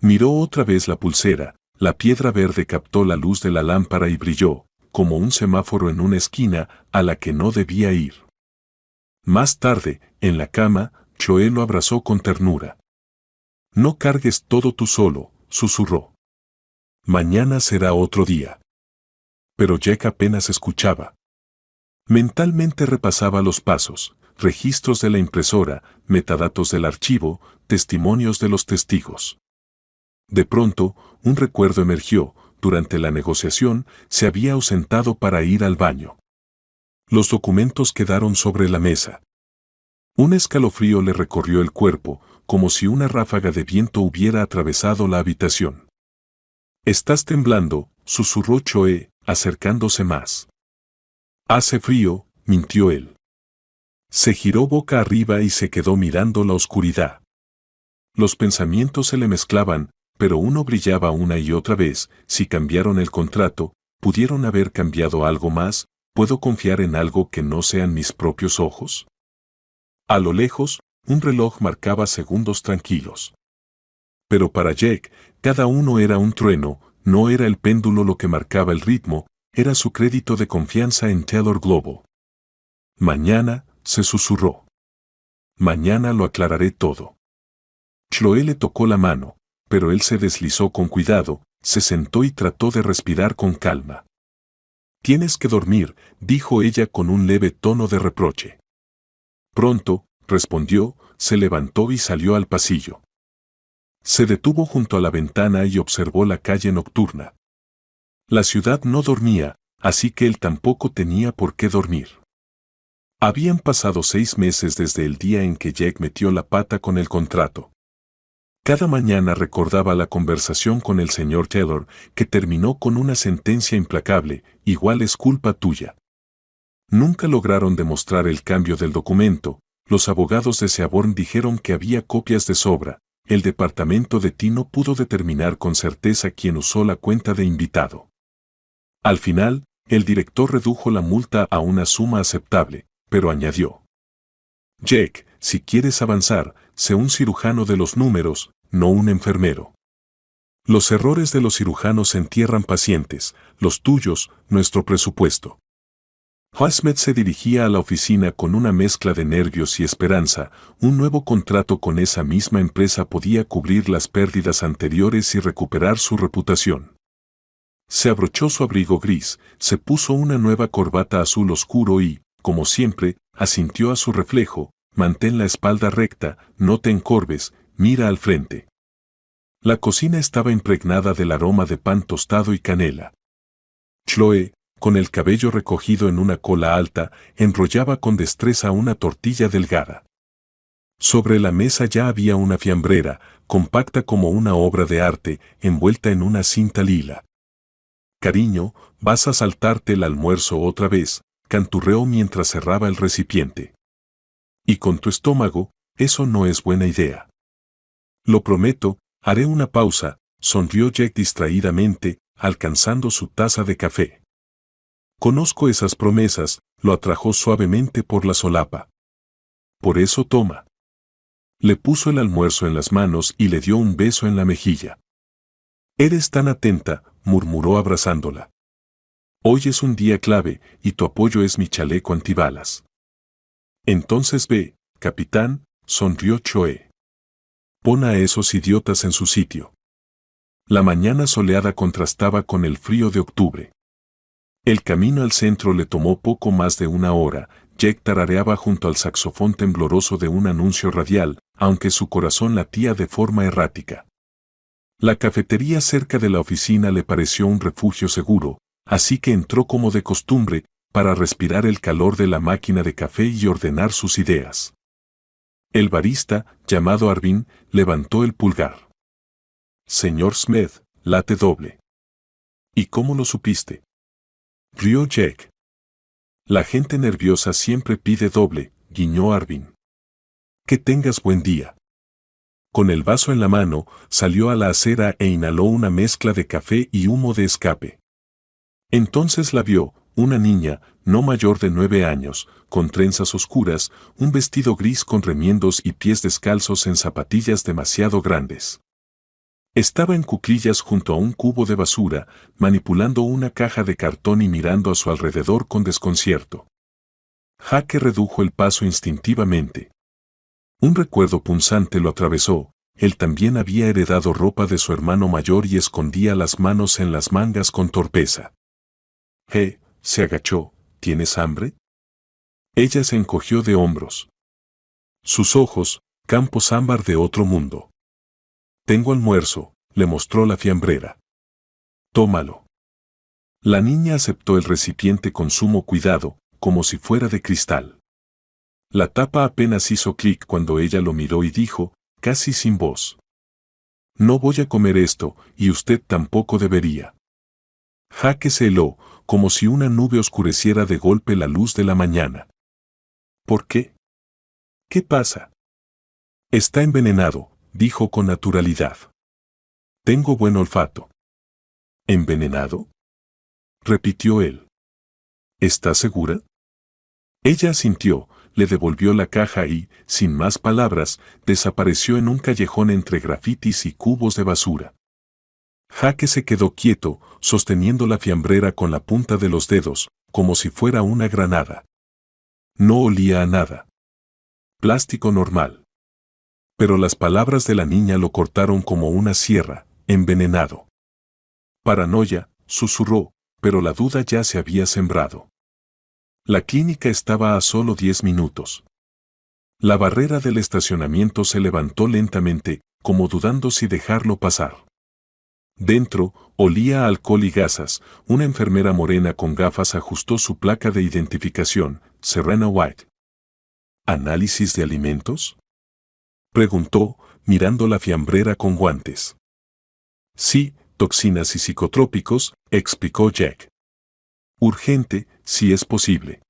Miró otra vez la pulsera, la piedra verde captó la luz de la lámpara y brilló, como un semáforo en una esquina a la que no debía ir. Más tarde, en la cama, Chloe lo abrazó con ternura. No cargues todo tú solo, susurró. Mañana será otro día. Pero Jack apenas escuchaba. Mentalmente repasaba los pasos, registros de la impresora, metadatos del archivo, testimonios de los testigos. De pronto, un recuerdo emergió. Durante la negociación, se había ausentado para ir al baño. Los documentos quedaron sobre la mesa. Un escalofrío le recorrió el cuerpo, como si una ráfaga de viento hubiera atravesado la habitación. «Estás temblando», susurró Chloe, acercándose más. «Hace frío», mintió él. Se giró boca arriba y se quedó mirando la oscuridad. Los pensamientos se le mezclaban, pero uno brillaba una y otra vez. Si cambiaron el contrato, ¿pudieron haber cambiado algo más? ¿Puedo confiar en algo que no sean mis propios ojos? A lo lejos, un reloj marcaba segundos tranquilos. Pero para Jack, cada uno era un trueno. No era el péndulo lo que marcaba el ritmo, era su crédito de confianza en Taylor Global. Mañana, se susurró. Mañana lo aclararé todo. Chloe le tocó la mano, pero él se deslizó con cuidado, se sentó y trató de respirar con calma. «Tienes que dormir», dijo ella con un leve tono de reproche. «Pronto», respondió, se levantó y salió al pasillo. Se detuvo junto a la ventana y observó la calle nocturna. La ciudad no dormía, así que él tampoco tenía por qué dormir. Habían pasado 6 meses desde el día en que Jack metió la pata con el contrato. Cada mañana recordaba la conversación con el señor Taylor, que terminó con una sentencia implacable: igual es culpa tuya. Nunca lograron demostrar el cambio del documento. Los abogados de Seaborn dijeron que había copias de sobra. El departamento de T no pudo determinar con certeza quién usó la cuenta de invitado. Al final, el director redujo la multa a una suma aceptable, pero añadió: «Jack, si quieres avanzar, sé un cirujano de los números, no un enfermero. Los errores de los cirujanos entierran pacientes, los tuyos, nuestro presupuesto». Hasmet se dirigía a la oficina con una mezcla de nervios y esperanza. Un nuevo contrato con esa misma empresa podía cubrir las pérdidas anteriores y recuperar su reputación. Se abrochó su abrigo gris, se puso una nueva corbata azul oscuro y, como siempre, asintió a su reflejo: «Mantén la espalda recta, no te encorves, mira al frente». La cocina estaba impregnada del aroma de pan tostado y canela. Chloe, con el cabello recogido en una cola alta, enrollaba con destreza una tortilla delgada. Sobre la mesa ya había una fiambrera, compacta como una obra de arte, envuelta en una cinta lila. «Cariño, vas a saltarte el almuerzo otra vez», canturreó mientras cerraba el recipiente. «Y con tu estómago, eso no es buena idea». «Lo prometo, haré una pausa», sonrió Jack distraídamente, alcanzando su taza de café. «Conozco esas promesas», lo atrajo suavemente por la solapa. «Por eso toma». Le puso el almuerzo en las manos y le dio un beso en la mejilla. «Eres tan atenta», murmuró abrazándola. «Hoy es un día clave, y tu apoyo es mi chaleco antibalas». «Entonces ve, capitán», sonrió Chloe. «Pon a esos idiotas en su sitio». La mañana soleada contrastaba con el frío de octubre. El camino al centro le tomó poco más de una hora. Jack tarareaba junto al saxofón tembloroso de un anuncio radial, aunque su corazón latía de forma errática. La cafetería cerca de la oficina le pareció un refugio seguro, así que entró como de costumbre, para respirar el calor de la máquina de café y ordenar sus ideas. El barista, llamado Arvin, levantó el pulgar. Señor Smith, late doble. ¿Y cómo lo supiste? Rió Jack. La gente nerviosa siempre pide doble, guiñó Arvin. Que tengas buen día. Con el vaso en la mano, salió a la acera e inhaló una mezcla de café y humo de escape. Entonces la vio, una niña, no mayor de 9 años, con trenzas oscuras, un vestido gris con remiendos y pies descalzos en zapatillas demasiado grandes. Estaba en cuclillas junto a un cubo de basura, manipulando una caja de cartón y mirando a su alrededor con desconcierto. Jake redujo el paso instintivamente. Un recuerdo punzante lo atravesó. Él también había heredado ropa de su hermano mayor y escondía las manos en las mangas con torpeza. Se agachó. ¿Tienes hambre? Ella se encogió de hombros. Sus ojos, campos ámbar de otro mundo. Tengo almuerzo, le mostró la fiambrera. Tómalo. La niña aceptó el recipiente con sumo cuidado, como si fuera de cristal. La tapa apenas hizo clic cuando ella lo miró y dijo, casi sin voz. No voy a comer esto, y usted tampoco debería. Jake se heló, como si una nube oscureciera de golpe la luz de la mañana. ¿Por qué? ¿Qué pasa? Está envenenado, dijo con naturalidad. Tengo buen olfato. ¿Envenenado? Repitió él. ¿Estás segura? Ella asintió, le devolvió la caja y, sin más palabras, desapareció en un callejón entre grafitis y cubos de basura. Jake se quedó quieto, sosteniendo la fiambrera con la punta de los dedos, como si fuera una granada. No olía a nada. Plástico normal. Pero las palabras de la niña lo cortaron como una sierra, envenenado. Paranoia, susurró, pero la duda ya se había sembrado. La clínica estaba a solo 10 minutos. La barrera del estacionamiento se levantó lentamente, como dudando si dejarlo pasar. Dentro, olía a alcohol y gasas. Una enfermera morena con gafas ajustó su placa de identificación, Serena White. ¿Análisis de alimentos?, preguntó, mirando la fiambrera con guantes. Sí, toxinas y psicotrópicos, explicó Jack. Urgente, si es posible.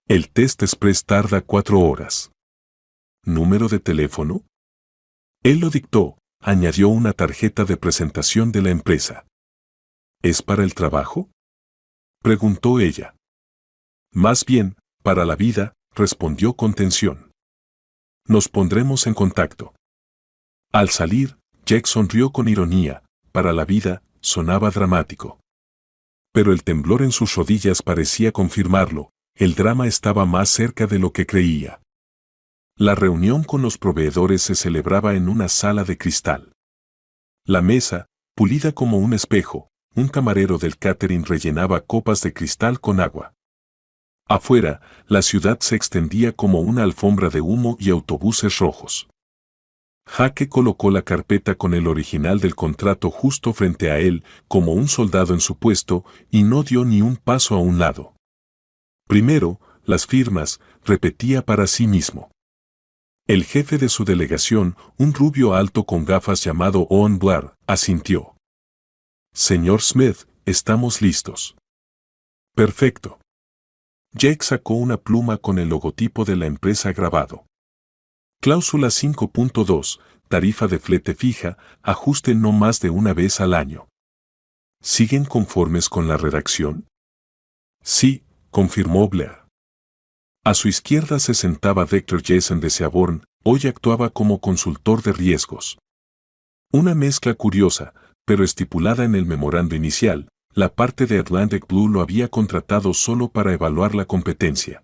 El test express tarda 4 horas. ¿Número de teléfono? Él lo dictó, añadió una tarjeta de presentación de la empresa. ¿Es para el trabajo?, preguntó ella. Más bien, para la vida, respondió con tensión. Nos pondremos en contacto. Al salir, Jack sonrió con ironía. Para la vida, sonaba dramático. Pero el temblor en sus rodillas parecía confirmarlo. El drama estaba más cerca de lo que creía. La reunión con los proveedores se celebraba en una sala de cristal. La mesa, pulida como un espejo, un camarero del catering rellenaba copas de cristal con agua. Afuera, la ciudad se extendía como una alfombra de humo y autobuses rojos. Jake colocó la carpeta con el original del contrato justo frente a él, como un soldado en su puesto, y no dio ni un paso a un lado. Primero, las firmas, repetía para sí mismo. El jefe de su delegación, un rubio alto con gafas llamado Owen Blair, asintió. Señor Smith, estamos listos. Perfecto. Jake sacó una pluma con el logotipo de la empresa grabado. Cláusula 5.2, tarifa de flete fija, ajuste no más de una vez al año. ¿Siguen conformes con la redacción? Sí, confirmó Blair. A su izquierda se sentaba Dr. Jason de Seaborn, hoy actuaba como consultor de riesgos. Una mezcla curiosa, pero estipulada en el memorando inicial, la parte de Atlantic Blue lo había contratado solo para evaluar la competencia.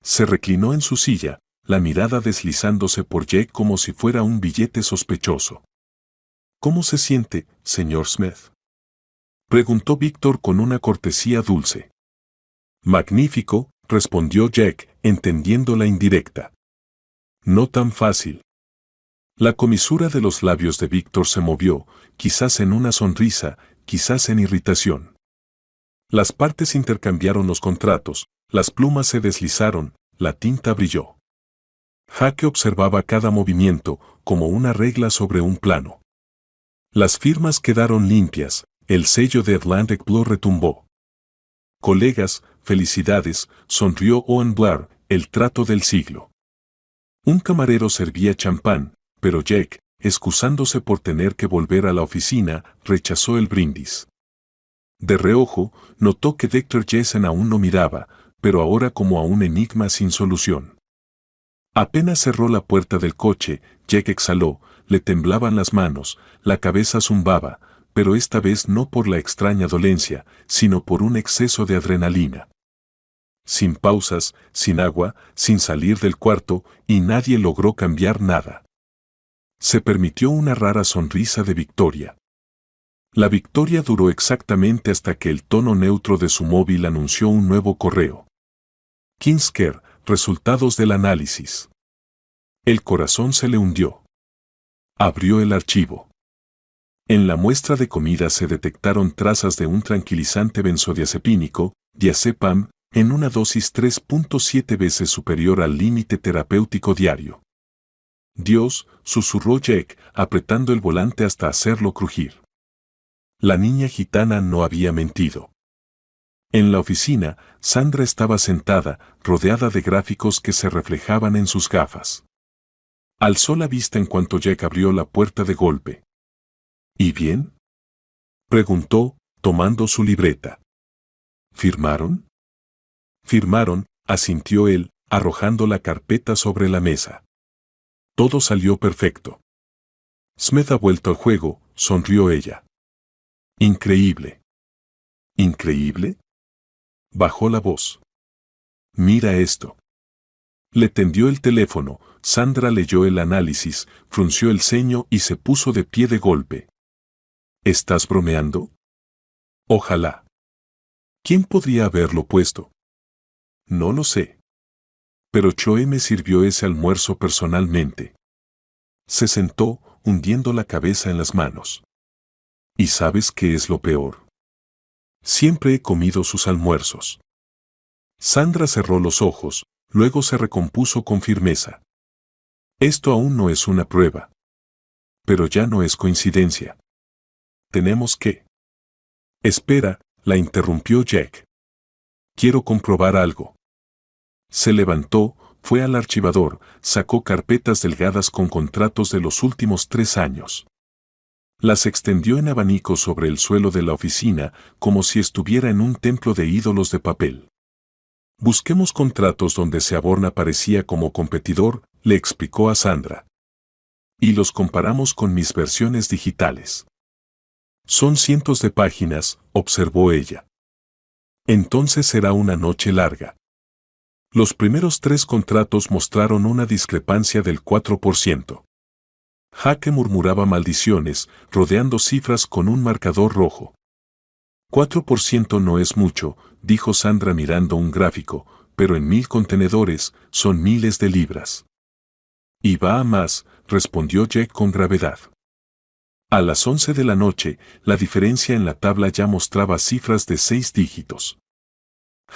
Se reclinó en su silla, la mirada deslizándose por Jake como si fuera un billete sospechoso. ¿Cómo se siente, señor Smith?, preguntó Víctor con una cortesía dulce. Magnífico, respondió Jake, entendiendo la indirecta. No tan fácil. La comisura de los labios de Víctor se movió, quizás en una sonrisa, quizás en irritación. Las partes intercambiaron los contratos, las plumas se deslizaron, la tinta brilló. Jake observaba cada movimiento, como una regla sobre un plano. Las firmas quedaron limpias, el sello de Atlantic Blue retumbó. Colegas, felicidades, sonrió Owen Blair, el trato del siglo. Un camarero servía champán, pero Jack, excusándose por tener que volver a la oficina, rechazó el brindis. De reojo, notó que Dr. Jessen aún no miraba, pero ahora como a un enigma sin solución. Apenas cerró la puerta del coche, Jack exhaló, le temblaban las manos, la cabeza zumbaba, pero esta vez no por la extraña dolencia, sino por un exceso de adrenalina. Sin pausas, sin agua, sin salir del cuarto, y nadie logró cambiar nada. Se permitió una rara sonrisa de victoria. La victoria duró exactamente hasta que el tono neutro de su móvil anunció un nuevo correo. Kinsker, resultados del análisis. El corazón se le hundió. Abrió el archivo. En la muestra de comida se detectaron trazas de un tranquilizante benzodiazepínico, diazepam, en una dosis 3.7 veces superior al límite terapéutico diario. Dios, susurró Jack, apretando el volante hasta hacerlo crujir. La niña gitana no había mentido. En la oficina, Sandra estaba sentada, rodeada de gráficos que se reflejaban en sus gafas. Alzó la vista en cuanto Jack abrió la puerta de golpe. ¿Y bien?, preguntó, tomando su libreta. ¿Firmaron? Firmaron, asintió él, arrojando la carpeta sobre la mesa. Todo salió perfecto. Smith ha vuelto al juego, sonrió ella. Increíble. ¿Increíble? Bajó la voz. Mira esto. Le tendió el teléfono, Sandra leyó el análisis, frunció el ceño y se puso de pie de golpe. ¿Estás bromeando? Ojalá. ¿Quién podría haberlo puesto? No lo sé. Pero Choe me sirvió ese almuerzo personalmente. Se sentó, hundiendo la cabeza en las manos. ¿Y sabes qué es lo peor? Siempre he comido sus almuerzos. Sandra cerró los ojos, luego se recompuso con firmeza. Esto aún no es una prueba. Pero ya no es coincidencia. Tenemos que... Espera, la interrumpió Jack. Quiero comprobar algo. Se levantó, fue al archivador, sacó carpetas delgadas con contratos de los últimos 3 años. Las extendió en abanico sobre el suelo de la oficina, como si estuviera en un templo de ídolos de papel. Busquemos contratos donde Seaborn aparecía como competidor, le explicó a Sandra. Y los comparamos con mis versiones digitales. Son cientos de páginas, observó ella. Entonces será una noche larga. Los primeros 3 contratos mostraron una discrepancia del 4%. Jake murmuraba maldiciones, rodeando cifras con un marcador rojo. 4% no es mucho, dijo Sandra mirando un gráfico, pero en 1000 contenedores son miles de libras. Y va a más, respondió Jack con gravedad. A las 11 de la noche, la diferencia en la tabla ya mostraba cifras de 6 dígitos.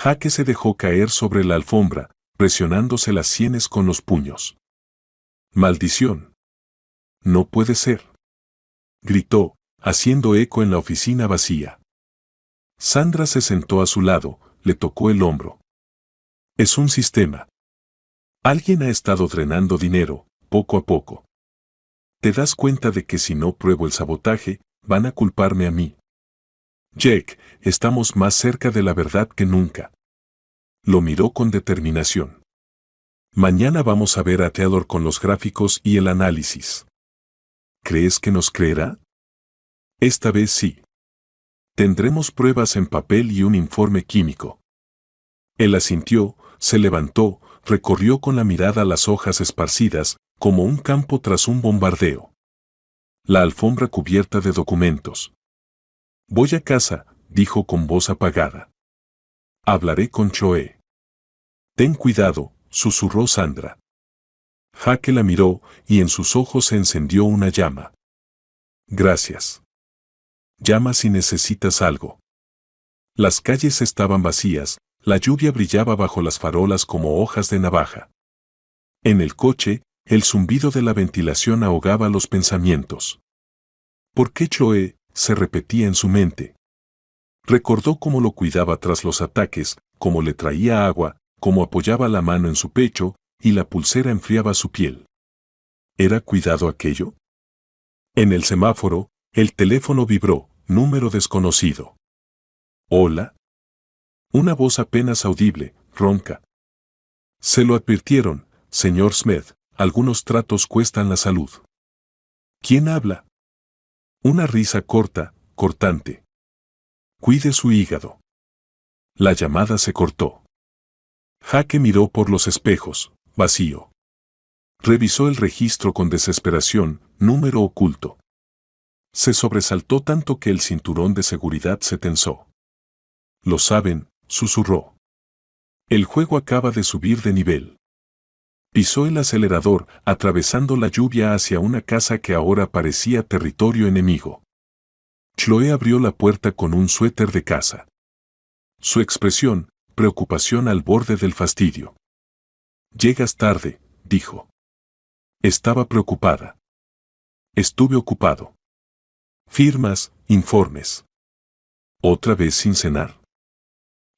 Jake se dejó caer sobre la alfombra, presionándose las sienes con los puños. ¡Maldición! No puede ser. Gritó, haciendo eco en la oficina vacía. Sandra se sentó a su lado, le tocó el hombro. Es un sistema. Alguien ha estado drenando dinero, poco a poco. ¿Te das cuenta de que si no pruebo el sabotaje, van a culparme a mí? Jack, estamos más cerca de la verdad que nunca. Lo miró con determinación. Mañana vamos a ver a Taylor con los gráficos y el análisis. ¿Crees que nos creerá? Esta vez sí. Tendremos pruebas en papel y un informe químico. Él asintió, se levantó, recorrió con la mirada las hojas esparcidas, como un campo tras un bombardeo. La alfombra cubierta de documentos. Voy a casa, dijo con voz apagada. Hablaré con Choe. Ten cuidado, susurró Sandra. Jaque la miró y en sus ojos se encendió una llama. Gracias. Llama si necesitas algo. Las calles estaban vacías, la lluvia brillaba bajo las farolas como hojas de navaja. En el coche, el zumbido de la ventilación ahogaba los pensamientos. ¿Por qué Chloe? Se repetía en su mente. Recordó cómo lo cuidaba tras los ataques, cómo le traía agua, cómo apoyaba la mano en su pecho, y la pulsera enfriaba su piel. ¿Era cuidado aquello? En el semáforo, el teléfono vibró, número desconocido. ¿Hola? Una voz apenas audible, ronca. Se lo advirtieron, señor Smith, algunos tratos cuestan la salud. ¿Quién habla? Una risa corta, cortante. Cuide su hígado. La llamada se cortó. Jaque miró por los espejos, vacío. Revisó el registro con desesperación, número oculto. Se sobresaltó tanto que el cinturón de seguridad se tensó. Lo saben, susurró. El juego acaba de subir de nivel. Pisó el acelerador, atravesando la lluvia hacia una casa que ahora parecía territorio enemigo. Chloe abrió la puerta con un suéter de casa. Su expresión, preocupación al borde del fastidio. Llegas tarde, dijo. Estaba preocupada. Estuve ocupado. Firmas, informes. ¿Otra vez sin cenar?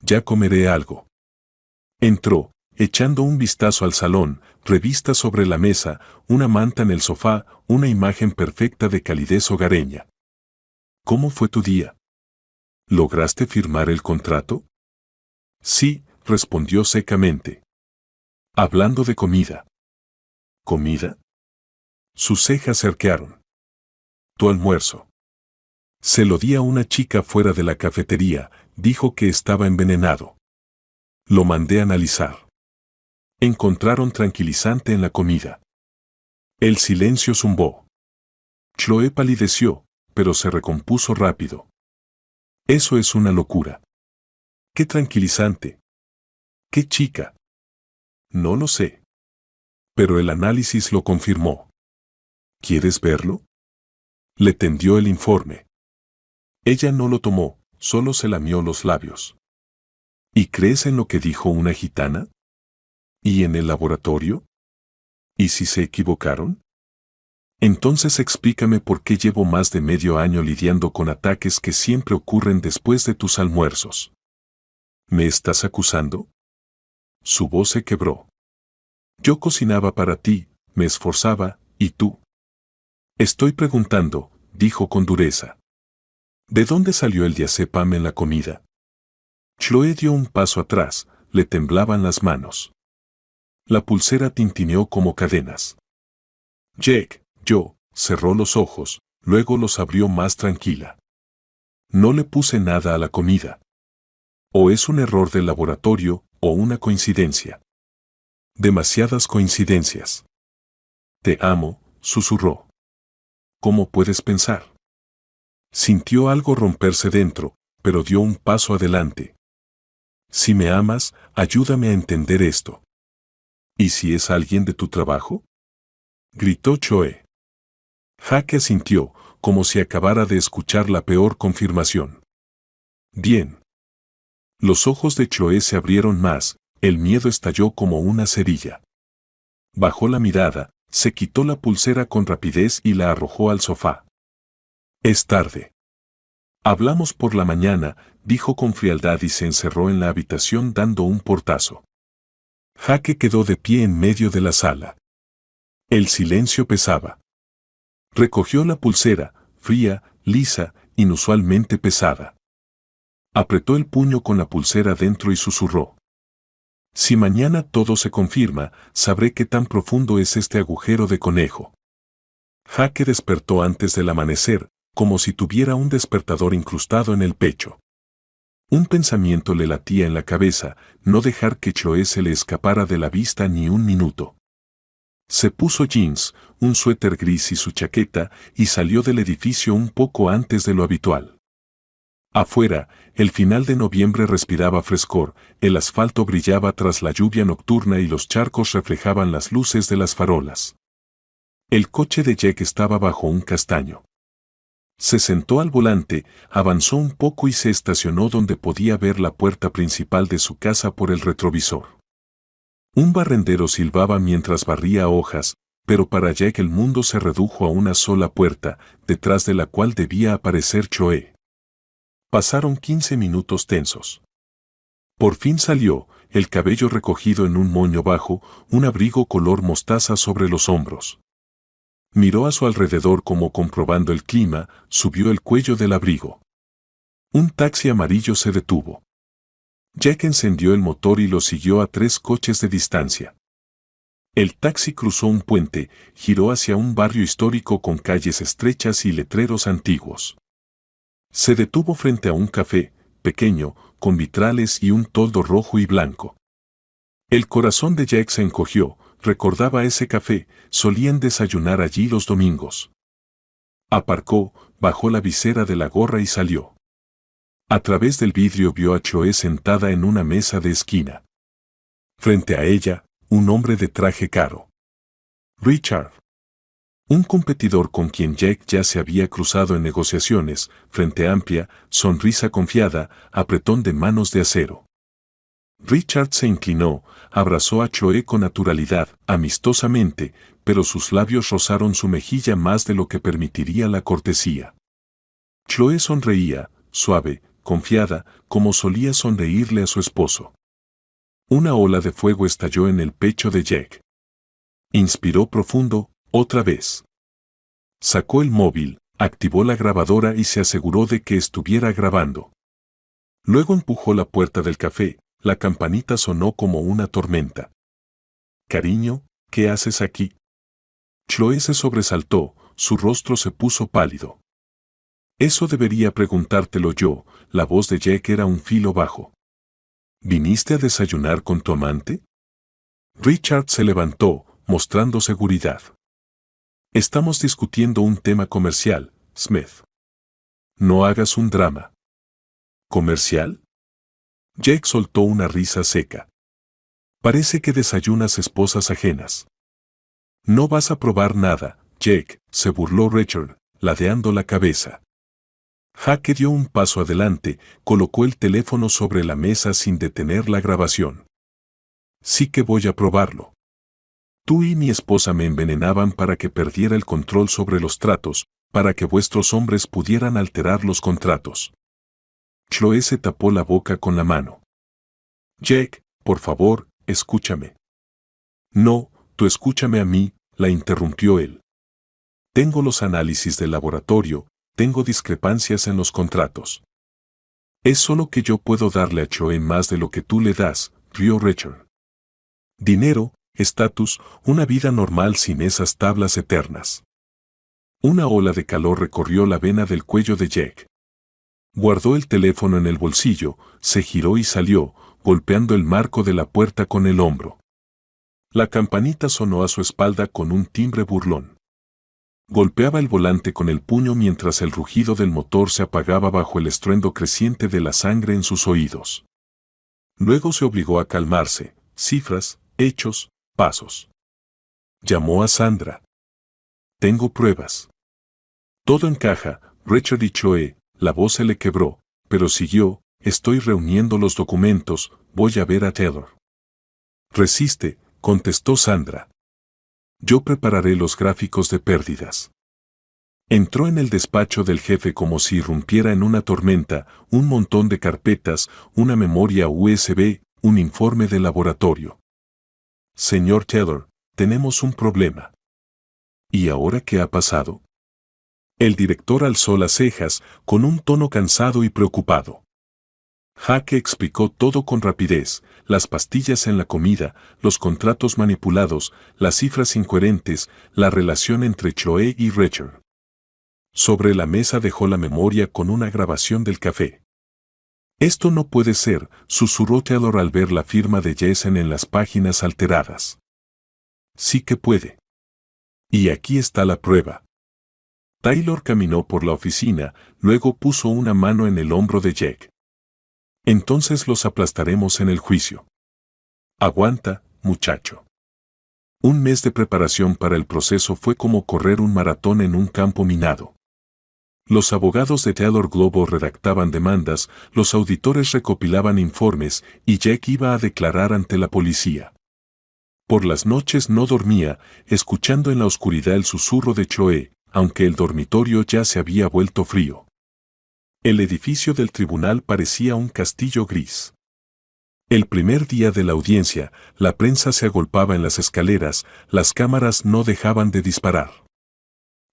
Ya comeré algo. Entró, echando un vistazo al salón, revistas sobre la mesa, una manta en el sofá, una imagen perfecta de calidez hogareña. ¿Cómo fue tu día? ¿Lograste firmar el contrato? Sí, respondió secamente. Hablando de comida. ¿Comida? Sus cejas se arquearon. Tu almuerzo. Se lo di a una chica fuera de la cafetería, dijo que estaba envenenado. Lo mandé a analizar. Encontraron tranquilizante en la comida. El silencio zumbó. Chloe palideció, pero se recompuso rápido. Eso es una locura. ¿Qué tranquilizante? ¿Qué chica? No lo sé. Pero el análisis lo confirmó. ¿Quieres verlo? Le tendió el informe. Ella no lo tomó, solo se lamió los labios. ¿Y crees en lo que dijo una gitana? ¿Y en el laboratorio? ¿Y si se equivocaron? Entonces explícame por qué llevo más de medio año lidiando con ataques que siempre ocurren después de tus almuerzos. ¿Me estás acusando? Su voz se quebró. Yo cocinaba para ti, me esforzaba, ¿y tú? Estoy preguntando, dijo con dureza. ¿De dónde salió el diazepam en la comida? Chloe dio un paso atrás, le temblaban las manos. La pulsera tintineó como cadenas. Jake, cerró los ojos, luego los abrió más tranquila. No le puse nada a la comida. O es un error del laboratorio, o una coincidencia. Demasiadas coincidencias. Te amo, susurró. ¿Cómo puedes pensar? Sintió algo romperse dentro, pero dio un paso adelante. Si me amas, ayúdame a entender esto. ¿Y si es alguien de tu trabajo? Gritó Chloe. Jaque asintió, como si acabara de escuchar la peor confirmación. Bien. Los ojos de Chloe se abrieron más, el miedo estalló como una cerilla. Bajó la mirada, se quitó la pulsera con rapidez y la arrojó al sofá. Es tarde. Hablamos por la mañana, dijo con frialdad y se encerró en la habitación dando un portazo. Jaque quedó de pie en medio de la sala. El silencio pesaba. Recogió la pulsera, fría, lisa, inusualmente pesada. Apretó el puño con la pulsera dentro y susurró. Si mañana todo se confirma, sabré qué tan profundo es este agujero de conejo. Jaque despertó antes del amanecer, como si tuviera un despertador incrustado en el pecho. Un pensamiento le latía en la cabeza, no dejar que Chloe se le escapara de la vista ni un minuto. Se puso jeans, un suéter gris y su chaqueta, y salió del edificio un poco antes de lo habitual. Afuera, el final de noviembre respiraba frescor, el asfalto brillaba tras la lluvia nocturna y los charcos reflejaban las luces de las farolas. El coche de Jack estaba bajo un castaño. Se sentó al volante, avanzó un poco y se estacionó donde podía ver la puerta principal de su casa por el retrovisor. Un barrendero silbaba mientras barría hojas, pero para Jack el mundo se redujo a una sola puerta, detrás de la cual debía aparecer Choe. Pasaron 15 minutos tensos. Por fin salió, el cabello recogido en un moño bajo, un abrigo color mostaza sobre los hombros. Miró a su alrededor como comprobando el clima, subió el cuello del abrigo. Un taxi amarillo se detuvo. Jack encendió el motor y lo siguió a 3 coches de distancia. El taxi cruzó un puente, giró hacia un barrio histórico con calles estrechas y letreros antiguos. Se detuvo frente a un café, pequeño, con vitrales y un toldo rojo y blanco. El corazón de Jack se encogió, recordaba ese café, solían desayunar allí los domingos. Aparcó, bajó la visera de la gorra y salió. A través del vidrio vio a Choe sentada en una mesa de esquina. Frente a ella, un hombre de traje caro. Richard. Un competidor con quien Jack ya se había cruzado en negociaciones, frente amplia, sonrisa confiada, apretón de manos de acero. Richard se inclinó, abrazó a Choe con naturalidad, amistosamente, pero sus labios rozaron su mejilla más de lo que permitiría la cortesía. Choe sonreía, suave, confiada, como solía sonreírle a su esposo. Una ola de fuego estalló en el pecho de Jack. Inspiró profundo, otra vez. Sacó el móvil, activó la grabadora y se aseguró de que estuviera grabando. Luego empujó la puerta del café, la campanita sonó como una tormenta. «Cariño, ¿qué haces aquí?» Chloe se sobresaltó, su rostro se puso pálido. «Eso debería preguntártelo yo», la voz de Jack era un filo bajo. «¿Viniste a desayunar con tu amante?» Richard se levantó, mostrando seguridad. «Estamos discutiendo un tema comercial, Smith. No hagas un drama». «¿Comercial?» Jack soltó una risa seca. «Parece que desayunas esposas ajenas». «No vas a probar nada, Jack», se burló Richard, ladeando la cabeza. Jack dio un paso adelante, colocó el teléfono sobre la mesa sin detener la grabación. «Sí que voy a probarlo. Tú y mi esposa me envenenaban para que perdiera el control sobre los tratos, para que vuestros hombres pudieran alterar los contratos». Chloe se tapó la boca con la mano. «Jack, por favor, escúchame». «No, tú escúchame a mí», la interrumpió él. «Tengo los análisis del laboratorio, tengo discrepancias en los contratos». «Es solo que yo puedo darle a Choe más de lo que tú le das», rió Richard. «Dinero, estatus, una vida normal sin esas tablas eternas». Una ola de calor recorrió la vena del cuello de Jack. Guardó el teléfono en el bolsillo, se giró y salió, golpeando el marco de la puerta con el hombro. La campanita sonó a su espalda con un timbre burlón. Golpeaba el volante con el puño mientras el rugido del motor se apagaba bajo el estruendo creciente de la sangre en sus oídos. Luego se obligó a calmarse, cifras, hechos, pasos. Llamó a Sandra. «Tengo pruebas». «Todo encaja, Richard y Choe», la voz se le quebró, pero siguió, «estoy reuniendo los documentos, voy a ver a Taylor». «Resiste», contestó Sandra. «Yo prepararé los gráficos de pérdidas». Entró en el despacho del jefe como si irrumpiera en una tormenta, un montón de carpetas, una memoria USB, un informe de laboratorio. «Señor Taylor, tenemos un problema». «¿Y ahora qué ha pasado?» El director alzó las cejas, con un tono cansado y preocupado. Jack explicó todo con rapidez, las pastillas en la comida, los contratos manipulados, las cifras incoherentes, la relación entre Choe y Richard. Sobre la mesa dejó la memoria con una grabación del café. «Esto no puede ser», susurró Taylor al ver la firma de Jessen en las páginas alteradas. «Sí que puede. Y aquí está la prueba». Taylor caminó por la oficina, luego puso una mano en el hombro de Jack. Entonces los aplastaremos en el juicio. Aguanta, muchacho. Un mes de preparación para el proceso fue como correr un maratón en un campo minado. Los abogados de Taylor Globo redactaban demandas, los auditores recopilaban informes y Jack iba a declarar ante la policía. Por las noches no dormía, escuchando en la oscuridad el susurro de Chloe, aunque el dormitorio ya se había vuelto frío. El edificio del tribunal parecía un castillo gris. El primer día de la audiencia, la prensa se agolpaba en las escaleras, las cámaras no dejaban de disparar.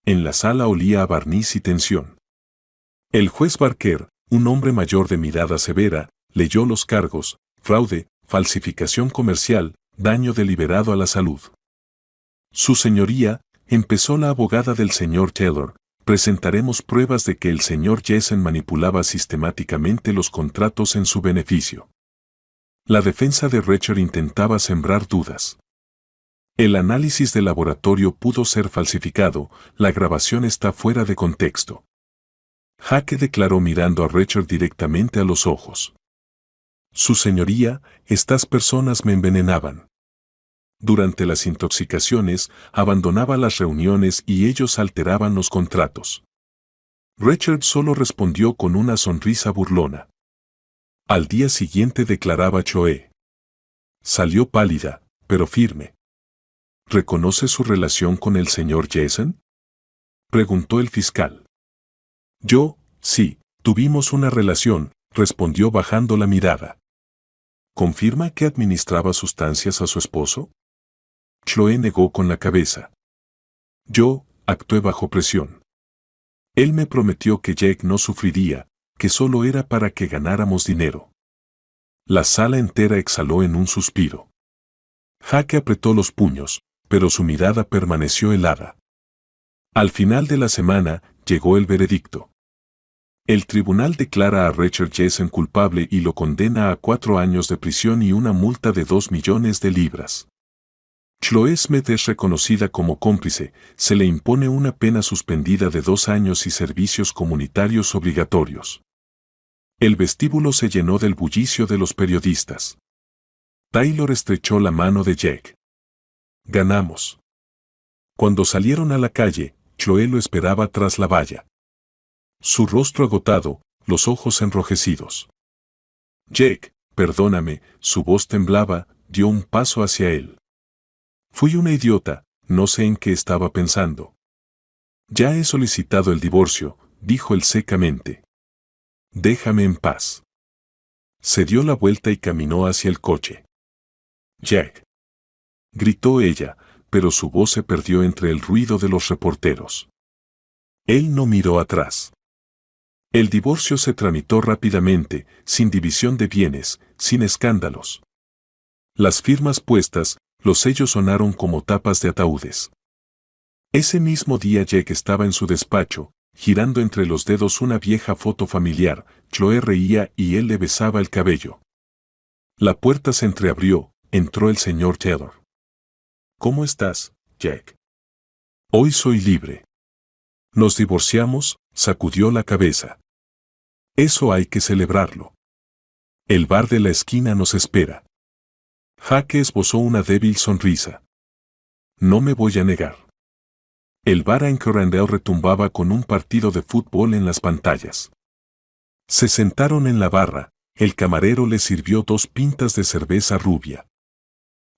En la sala olía a barniz y tensión. El juez Barker, un hombre mayor de mirada severa, leyó los cargos: fraude, falsificación comercial, daño deliberado a la salud. Su señoría, empezó la abogada del señor Taylor, presentaremos pruebas de que el señor Jessen manipulaba sistemáticamente los contratos en su beneficio. La defensa de Richard intentaba sembrar dudas. El análisis de laboratorio pudo ser falsificado, la grabación está fuera de contexto. Jaque declaró mirando a Richard directamente a los ojos. Su señoría, estas personas me envenenaban. Durante las intoxicaciones, abandonaba las reuniones y ellos alteraban los contratos. Richard solo respondió con una sonrisa burlona. Al día siguiente declaraba Chloe. Salió pálida, pero firme. ¿Reconoce su relación con el señor Jessen?, preguntó el fiscal. Sí, tuvimos una relación, respondió bajando la mirada. ¿Confirma que administraba sustancias a su esposo? Chloe negó con la cabeza. Actué bajo presión. Él me prometió que Jack no sufriría, que solo era para que ganáramos dinero. La sala entera exhaló en un suspiro. Jaque apretó los puños, pero su mirada permaneció helada. Al final de la semana, llegó el veredicto. El tribunal declara a Richard Jessen culpable y lo condena a 4 años de prisión y una multa de 2 millones de libras. Chloe Smith es reconocida como cómplice, se le impone una pena suspendida de 2 años y servicios comunitarios obligatorios. El vestíbulo se llenó del bullicio de los periodistas. Taylor estrechó la mano de Jack. Ganamos. Cuando salieron a la calle, Chloe lo esperaba tras la valla. Su rostro agotado, los ojos enrojecidos. Jack, perdóname, su voz temblaba, dio un paso hacia él. Fui una idiota, no sé en qué estaba pensando. Ya he solicitado el divorcio, dijo él secamente. Déjame en paz. Se dio la vuelta y caminó hacia el coche. Jack. Gritó ella, pero su voz se perdió entre el ruido de los reporteros. Él no miró atrás. El divorcio se tramitó rápidamente, sin división de bienes, sin escándalos. Las firmas puestas, los sellos sonaron como tapas de ataúdes. Ese mismo día Jack estaba en su despacho, girando entre los dedos una vieja foto familiar. Chloe reía y él le besaba el cabello. La puerta se entreabrió, entró el señor Taylor. ¿Cómo estás, Jack? Hoy soy libre. Nos divorciamos, sacudió la cabeza. Eso hay que celebrarlo. El bar de la esquina nos espera. Jaque esbozó una débil sonrisa. No me voy a negar. El bar en Corandale retumbaba con un partido de fútbol en las pantallas. Se sentaron en la barra, el camarero les sirvió 2 pintas de cerveza rubia.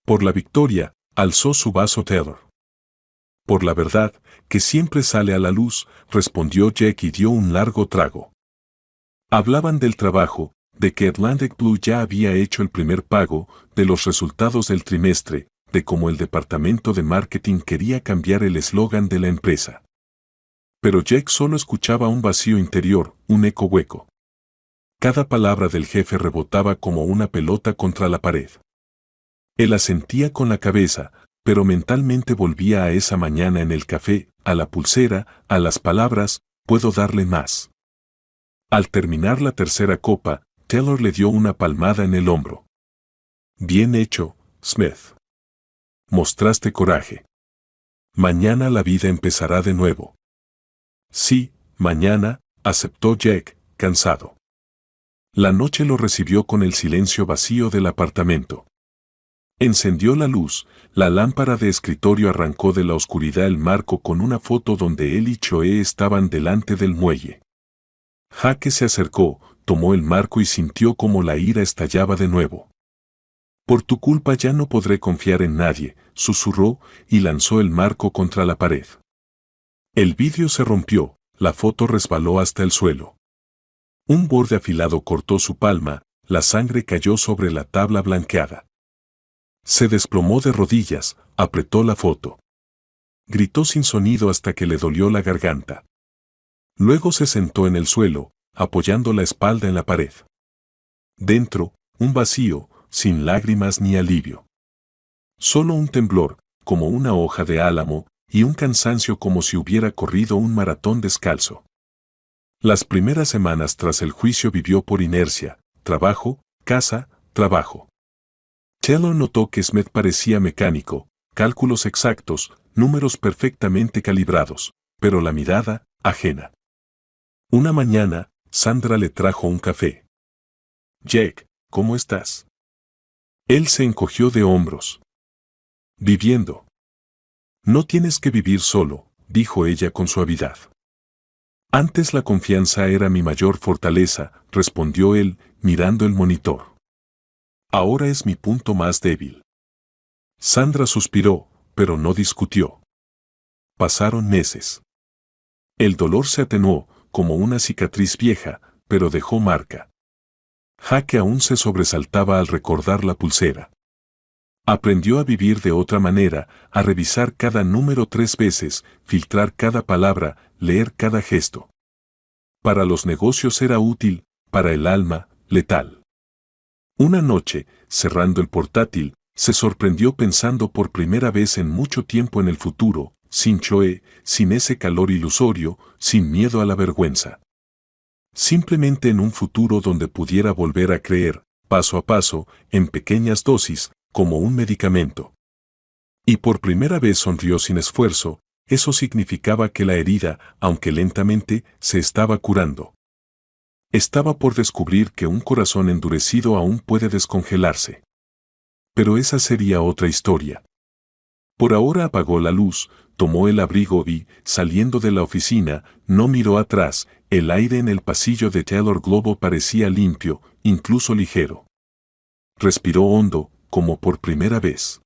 Por la victoria, alzó su vaso Taylor. Por la verdad, que siempre sale a la luz, respondió Jack y dio un largo trago. Hablaban del trabajo, de que Atlantic Blue ya había hecho el primer pago, de los resultados del trimestre, de cómo el departamento de marketing quería cambiar el eslogan de la empresa. Pero Jack solo escuchaba un vacío interior, un eco hueco. Cada palabra del jefe rebotaba como una pelota contra la pared. Él asentía con la cabeza, pero mentalmente volvía a esa mañana en el café, a la pulsera, a las palabras, puedo darle más. Al terminar la tercera copa, Taylor le dio una palmada en el hombro. Bien hecho, Smith. Mostraste coraje. Mañana la vida empezará de nuevo. Sí, mañana, aceptó Jack, cansado. La noche lo recibió con el silencio vacío del apartamento. Encendió la luz, la lámpara de escritorio arrancó de la oscuridad el marco con una foto donde él y Choe estaban delante del muelle. Jack se acercó, tomó el marco y sintió como la ira estallaba de nuevo. Por tu culpa ya no podré confiar en nadie, susurró y lanzó el marco contra la pared. El vidrio se rompió, la foto resbaló hasta el suelo. Un borde afilado cortó su palma, la sangre cayó sobre la tabla blanqueada. Se desplomó de rodillas, apretó la foto. Gritó sin sonido hasta que le dolió la garganta. Luego se sentó en el suelo, apoyando la espalda en la pared. Dentro, un vacío, sin lágrimas ni alivio. Solo un temblor, como una hoja de álamo, y un cansancio como si hubiera corrido un maratón descalzo. Las primeras semanas tras el juicio vivió por inercia, trabajo, casa, trabajo. Taylor notó que Smith parecía mecánico, cálculos exactos, números perfectamente calibrados, pero la mirada, ajena. Una mañana, Sandra le trajo un café. Jack, ¿cómo estás? Él se encogió de hombros. Viviendo. No tienes que vivir solo, dijo ella con suavidad. Antes la confianza era mi mayor fortaleza, respondió él, mirando el monitor. Ahora es mi punto más débil. Sandra suspiró, pero no discutió. Pasaron meses. El dolor se atenuó, como una cicatriz vieja, pero dejó marca. Jack aún se sobresaltaba al recordar la pulsera. Aprendió a vivir de otra manera, a revisar cada número 3 veces, filtrar cada palabra, leer cada gesto. Para los negocios era útil, para el alma, letal. Una noche, cerrando el portátil, se sorprendió pensando por primera vez en mucho tiempo en el futuro, sin Choe, sin ese calor ilusorio, sin miedo a la vergüenza. Simplemente en un futuro donde pudiera volver a creer, paso a paso, en pequeñas dosis, como un medicamento. Y por primera vez sonrió sin esfuerzo, eso significaba que la herida, aunque lentamente, se estaba curando. Estaba por descubrir que un corazón endurecido aún puede descongelarse. Pero esa sería otra historia. Por ahora apagó la luz, tomó el abrigo y, saliendo de la oficina, no miró atrás, el aire en el pasillo de Taylor Globo parecía limpio, incluso ligero. Respiró hondo, como por primera vez.